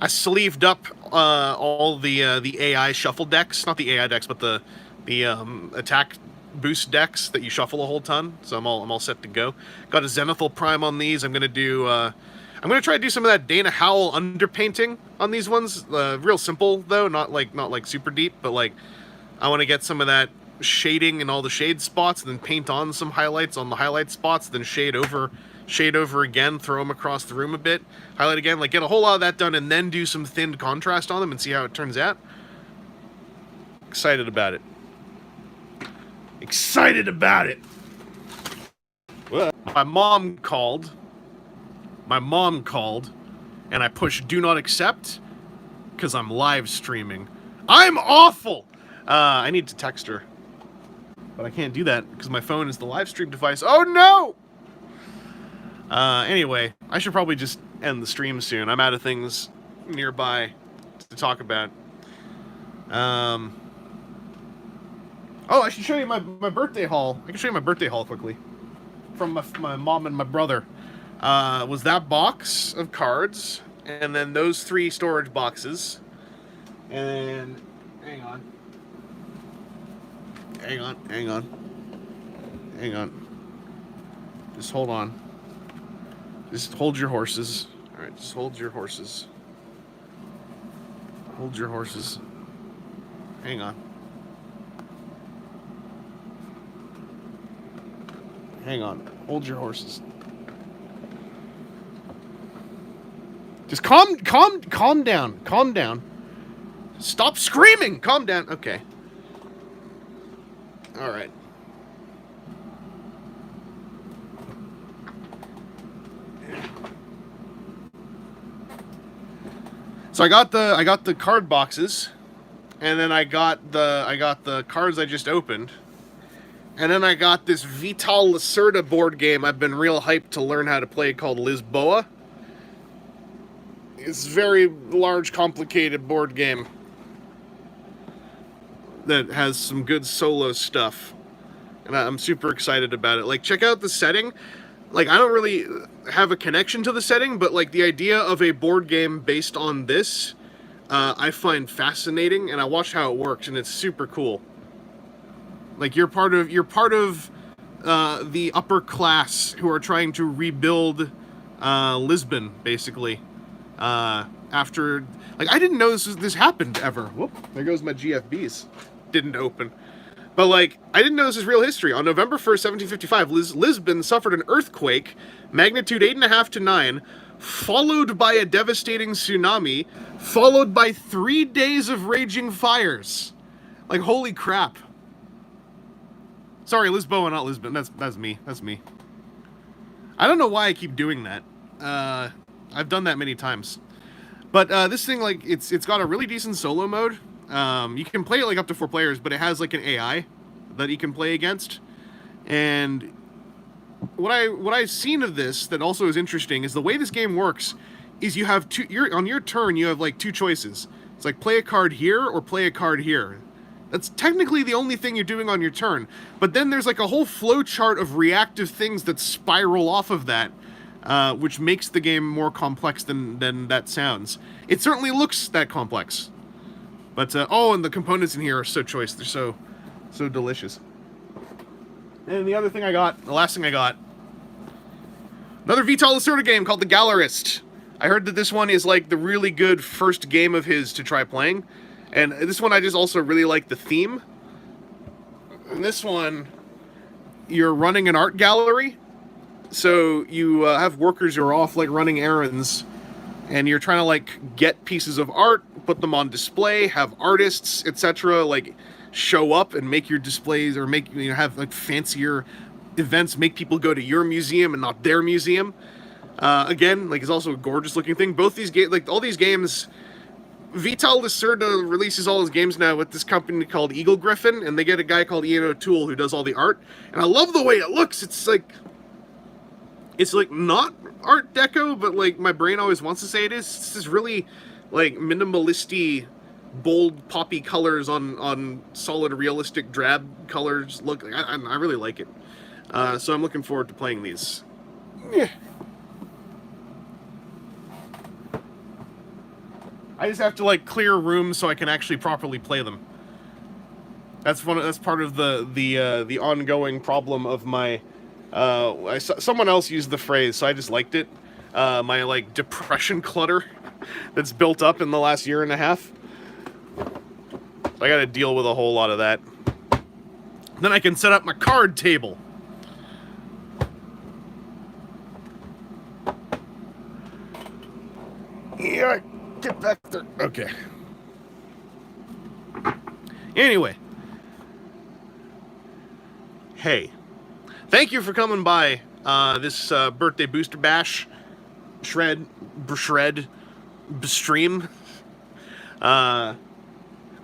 I sleeved up all the AI shuffle decks. Not the AI decks, but the attack boost decks that you shuffle a whole ton. So I'm all set to go. Got a Zenithal Prime on these. I'm going to do... I'm gonna try to do some of that Dana Howell underpainting on these ones. Real simple though, not like super deep, but like I want to get some of that shading in all the shade spots, and then paint on some highlights on the highlight spots, then shade over again, throw them across the room a bit, highlight again, like get a whole lot of that done, and then do some thinned contrast on them and see how it turns out. excited about it. Excited about it! My mom called. And I pushed do not accept because I'm live streaming. I'm awful! I need to text her. But I can't do that because my phone is the live stream device. Oh no! Anyway, I should probably just end the stream soon. I'm out of things nearby to talk about. Oh, I should show you my birthday haul. I can show you my birthday haul quickly. From my mom and my brother. Was that box of cards, and then those 3 storage boxes. And hang on. Just hold on. Just hold your horses. Alright, just hold your horses. Hold your horses. Hang on. Hang on. Hold your horses. Just calm down. Calm down. Stop screaming! Calm down. Okay. Alright. So I got the card boxes, and then I got the cards I just opened, and then I got this Vital Lacerda board game I've been real hyped to learn how to play called Lisboa. It's a very large, complicated board game that has some good solo stuff, and I'm super excited about it. Like, check out the setting. Like, I don't really have a connection to the setting, but like the idea of a board game based on this, I find fascinating, and I watch how it works, and it's super cool. Like, you're part of the upper class who are trying to rebuild Lisbon, basically. After, like, I didn't know this happened ever. Whoop, there goes my GFBs. Didn't open. But, like, I didn't know this is real history. On November 1st, 1755, Lisbon suffered an earthquake, magnitude 8.5 to 9, followed by a devastating tsunami, followed by 3 days of raging fires. Like, holy crap. Sorry, Lisboa, not Lisbon. That's me. That's me. I don't know why I keep doing that. I've done that many times. But this thing, like, it's got a really decent solo mode. You can play it like up to 4 players, but it has like an AI that you can play against. And what I've seen of this that also is interesting is the way this game works is you have on your turn you have like 2 choices. It's like play a card here or play a card here. That's technically the only thing you're doing on your turn. But then there's like a whole flow chart of reactive things that spiral off of that, which makes the game more complex than that sounds. It certainly looks that complex. But, oh, and the components in here are so choice. They're so delicious. And the last thing I got, another Vital Lacerda game called The Gallerist. I heard that this one is, like, the really good first game of his to try playing. And this one I just also really like the theme. And this one, you're running an art gallery. So you have workers who are off, like, running errands. And you're trying to, like, get pieces of art, put them on display, have artists, etc., like, show up and make your displays, or make, you know, have, like, fancier events, make people go to your museum and not their museum. Again, like, it's also a gorgeous looking thing. Both these games, like, all these games, Vital Lacerda releases all his games now with this company called Eagle Griffin, and they get a guy called Ian O'Toole who does all the art. And I love the way it looks. It's like not Art Deco, but like my brain always wants to say it is. It's this really like minimalisty, bold poppy colors on solid realistic drab colors. Look, I really like it. So I'm looking forward to playing these. Yeah. I just have to like clear rooms so I can actually properly play them. That's part of the ongoing problem of my. Someone else used the phrase, so I just liked it. My like depression clutter that's built up in the last year and a half. So I got to deal with a whole lot of that. Then I can set up my card table. Yeah, get back there. Okay. Anyway. Hey. Thank you for coming by this birthday booster bash shred stream. I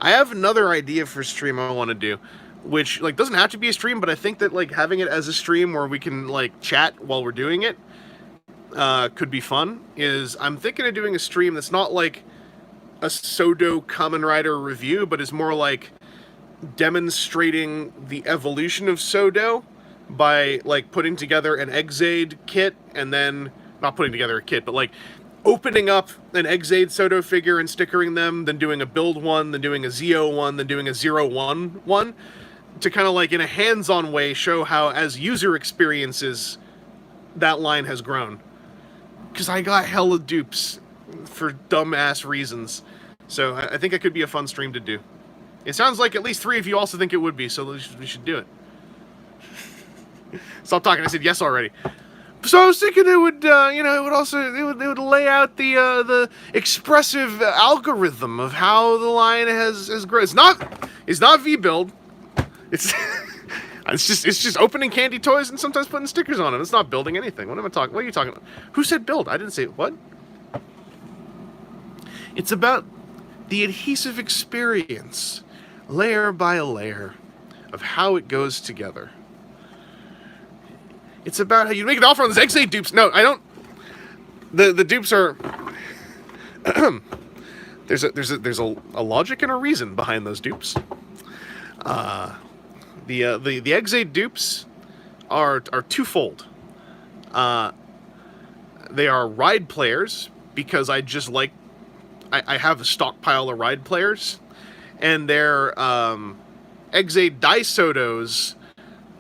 have another idea for a stream I want to do, which like doesn't have to be a stream, but I think that like having it as a stream where we can like chat while we're doing it could be fun. I'm thinking of doing a stream that's not like a Sodo Kamen Rider review, but is more like demonstrating the evolution of Sodo by like putting together an Exade kit, and then not putting together a kit, but like opening up an Exade Sodo figure and stickering them, then doing a build one, then doing a Zeo one, then doing a 0-1 one, to kind of like in a hands-on way show how as user experiences that line has grown. Because I got hella dupes for dumbass reasons. So I think it could be a fun stream to do. It sounds like at least 3 of you also think it would be, so we should do it. Stop talking, I said yes already. So I was thinking it would, it would lay out the expressive algorithm of how the line has grown. It's not V-build. It's it's just opening candy toys and sometimes putting stickers on them. It's not building anything. What am I talking? What are you talking about? Who said build? I didn't say what. It's about the adhesive experience, layer by layer, of how it goes together. It's about how you make an offer on this Exade dupes. No, I don't. The dupes are. there's a logic and a reason behind those dupes. The Exade dupes are twofold. They are ride players because I just like. I have a stockpile of ride players, and they're Exade Daisodos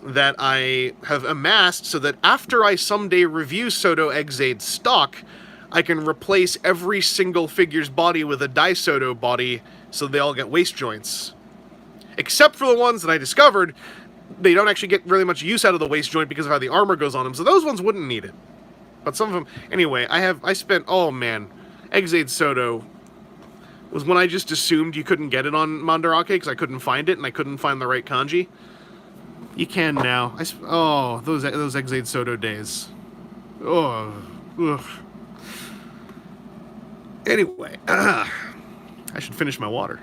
that I have amassed so that after I someday review Sodo Exade stock, I can replace every single figure's body with a Daisodo body so they all get waist joints. Except for the ones that I discovered, they don't actually get really much use out of the waist joint because of how the armor goes on them, so those ones wouldn't need it. But some of them... Anyway, I spent... Oh, man. Exade Sodo was when I just assumed you couldn't get it on Mandarake because I couldn't find it and I couldn't find the right kanji. You can now. Those Exade Sodo days. Oh, ugh. Anyway, I should finish my water.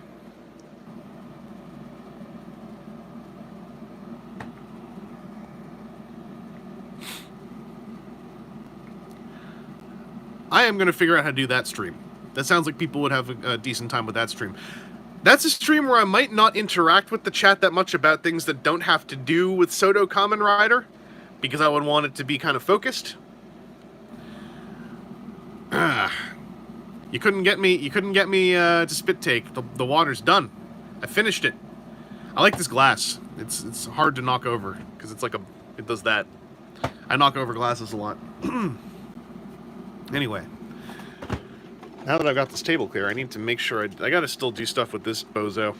I am going to figure out how to do that stream. That sounds like people would have a decent time with that stream. That's a stream where I might not interact with the chat that much about things that don't have to do with Sodo Kamen Rider, because I would want it to be kind of focused. You couldn't get me to spit take. The water's done. I finished it. I like this glass. It's hard to knock over because it's like it does that. I knock over glasses a lot. Anyway. Now that I've got this table clear, I need to make sure I gotta still do stuff with this bozo.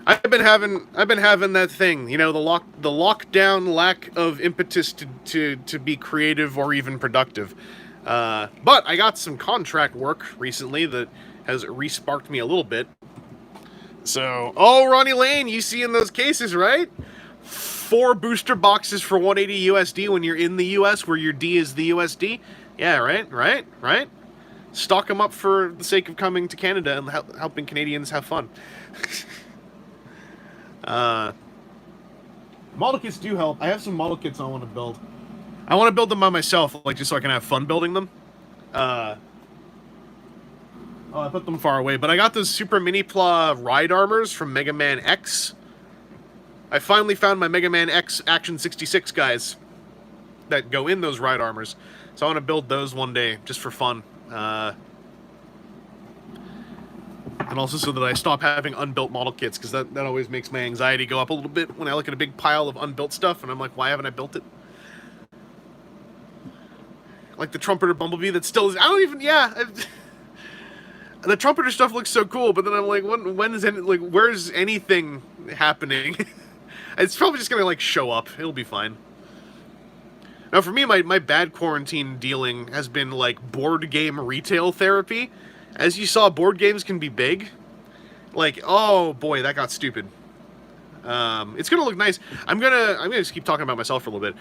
I've been having that thing, you know, the lockdown lack of impetus to be creative or even productive. But I got some contract work recently that has re-sparked me a little bit. So, oh, Ronnie Lane, you see in those cases, right? 4 booster boxes for 180 USD when you're in the US, where your D is the USD. Yeah, right. Stock them up for the sake of coming to Canada and helping Canadians have fun. Model kits do help. I have some model kits I want to build. I want to build them by myself, like just so I can have fun building them. I put them far away, but I got those Super Mini Pla ride armors from Mega Man X. I finally found my Mega Man X Action 66 guys that go in those ride armors. So I want to build those one day, just for fun. And also so that I stop having unbuilt model kits, because that always makes my anxiety go up a little bit when I look at a big pile of unbuilt stuff, and I'm like, why haven't I built it? Like the Trumpeter Bumblebee that still is... I don't even... Yeah. The Trumpeter stuff looks so cool, but then I'm like, when is any... Like, where's anything happening? It's probably just gonna, like, show up. It'll be fine. Now, for me, my bad quarantine dealing has been, like, board game retail therapy. As you saw, board games can be big. Like, oh boy, that got stupid. It's gonna look nice. I'm gonna just keep talking about myself for a little bit.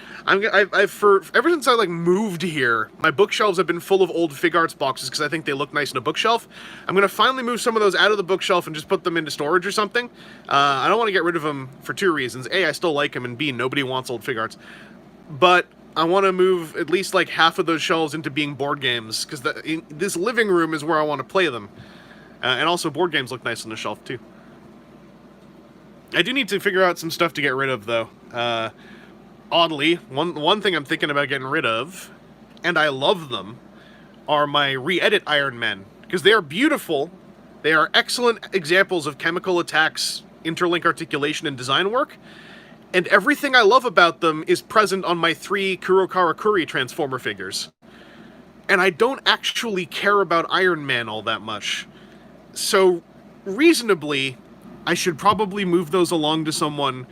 Ever since I like moved here, my bookshelves have been full of old Fig Arts boxes because I think they look nice in a bookshelf. I'm gonna finally move some of those out of the bookshelf and just put them into storage or something. I don't want to get rid of them for two reasons: A, I still like them, and B, nobody wants old Fig Arts. But I want to move at least like half of those shelves into being board games because this living room is where I want to play them, and also board games look nice on the shelf too. I do need to figure out some stuff to get rid of, though. Oddly, one thing I'm thinking about getting rid of, and I love them, are my re-edit Iron Men. Because they are beautiful, they are excellent examples of chemical attacks, interlink articulation, and design work, and everything I love about them is present on my 3 Kurokarakuri Transformer figures. And I don't actually care about Iron Man all that much. So, reasonably, I should probably move those along to someone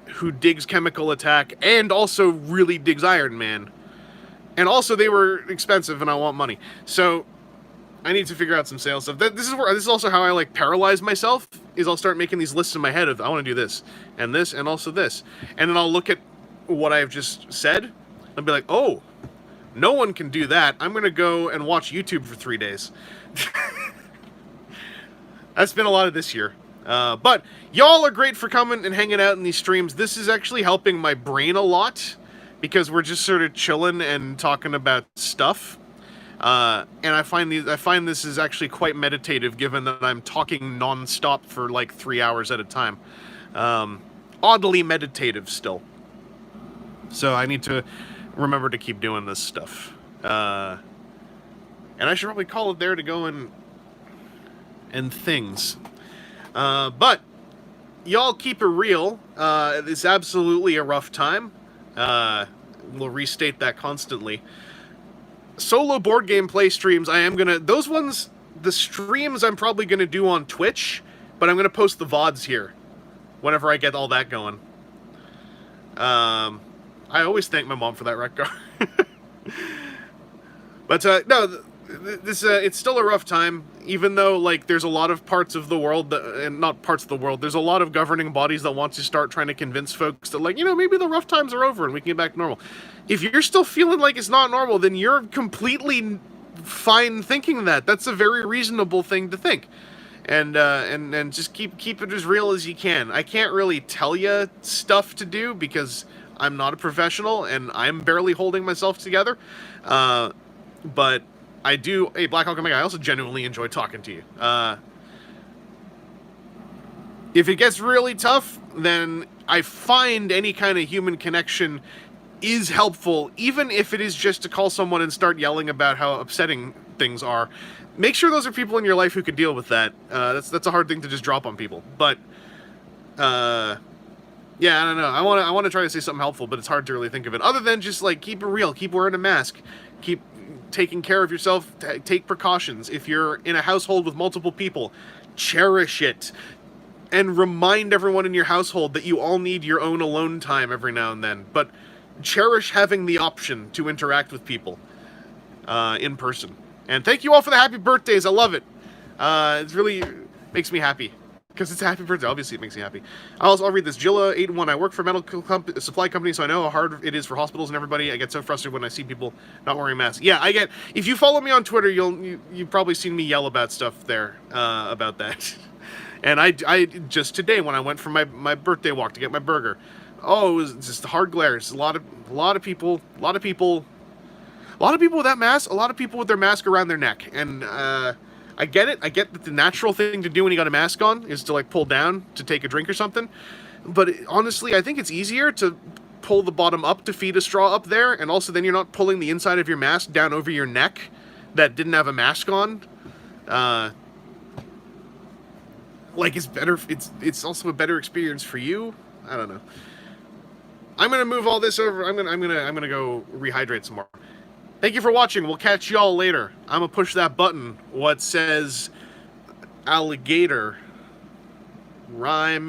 who digs Chemical Attack and also really digs Iron Man. And also, they were expensive and I want money. So, I need to figure out some sales stuff. This is also how I, like, paralyze myself, is I'll start making these lists in my head of, I want to do this, and also this. And then I'll look at what I've just said, and be like, oh, no one can do that. I'm going to go and watch YouTube for 3 days. That's been a lot of this year. But y'all are great for coming and hanging out in these streams. This is actually helping my brain a lot because we're just sort of chilling and talking about stuff. And I find this is actually quite meditative given that I'm talking non-stop for like 3 hours at a time. Oddly meditative still. So I need to remember to keep doing this stuff. And I should probably call it there to go and things. But y'all keep it real. It's absolutely a rough time. We'll restate that constantly. Solo board game play streams, those ones, the streams I'm probably gonna do on Twitch, but I'm gonna post the VODs here whenever I get all that going. I always thank my mom for that record. But, no, it's still a rough time, even though, like, there's a lot of parts of the world, and not parts of the world, there's a lot of governing bodies that want to start trying to convince folks that, like, maybe the rough times are over and we can get back to normal. If you're still feeling like it's not normal, then you're completely fine thinking that. That's a very reasonable thing to think. And just keep it as real as you can. I can't really tell you stuff to do because I'm not a professional and I'm barely holding myself together. But I do, hey, Black Hawk Omega, I also genuinely enjoy talking to you. If it gets really tough, then I find any kind of human connection is helpful, even if it is just to call someone and start yelling about how upsetting things are. Make sure those are people in your life who can deal with that. That's a hard thing to just drop on people. But, yeah, I don't know. I want to try to say something helpful, but it's hard to really think of it. Other than just, like, keep it real. Keep wearing a mask. Keep taking care of yourself. Take precautions. If you're in a household with multiple people, cherish it. And remind everyone in your household that you all need your own alone time every now and then. But cherish having the option to interact with people in person. And thank you all for the happy birthdays. I love it. It really makes me happy. Because it's a happy birthday. Obviously, it makes me happy. I'll read this. Jilla81. I work for a medical supply company, so I know how hard it is for hospitals and everybody. I get so frustrated when I see people not wearing masks. Yeah, I get... If you follow me on Twitter, you've probably seen me yell about stuff there, about that. And I just today, when I went for my birthday walk to get my burger, oh, it was just hard glares. A lot of people with that mask, a lot of people with their mask around their neck. And, I get it. I get that the natural thing to do when you got a mask on is to, like, pull down to take a drink or something. But honestly, I think it's easier to pull the bottom up to feed a straw up there, and also then you're not pulling the inside of your mask down over your neck that didn't have a mask on. Like, it's better. It's also a better experience for you. I don't know. I'm gonna move all this over. I'm gonna go rehydrate some more. Thank you for watching. We'll catch y'all later. I'm gonna push that button. What says alligator? Rhyme.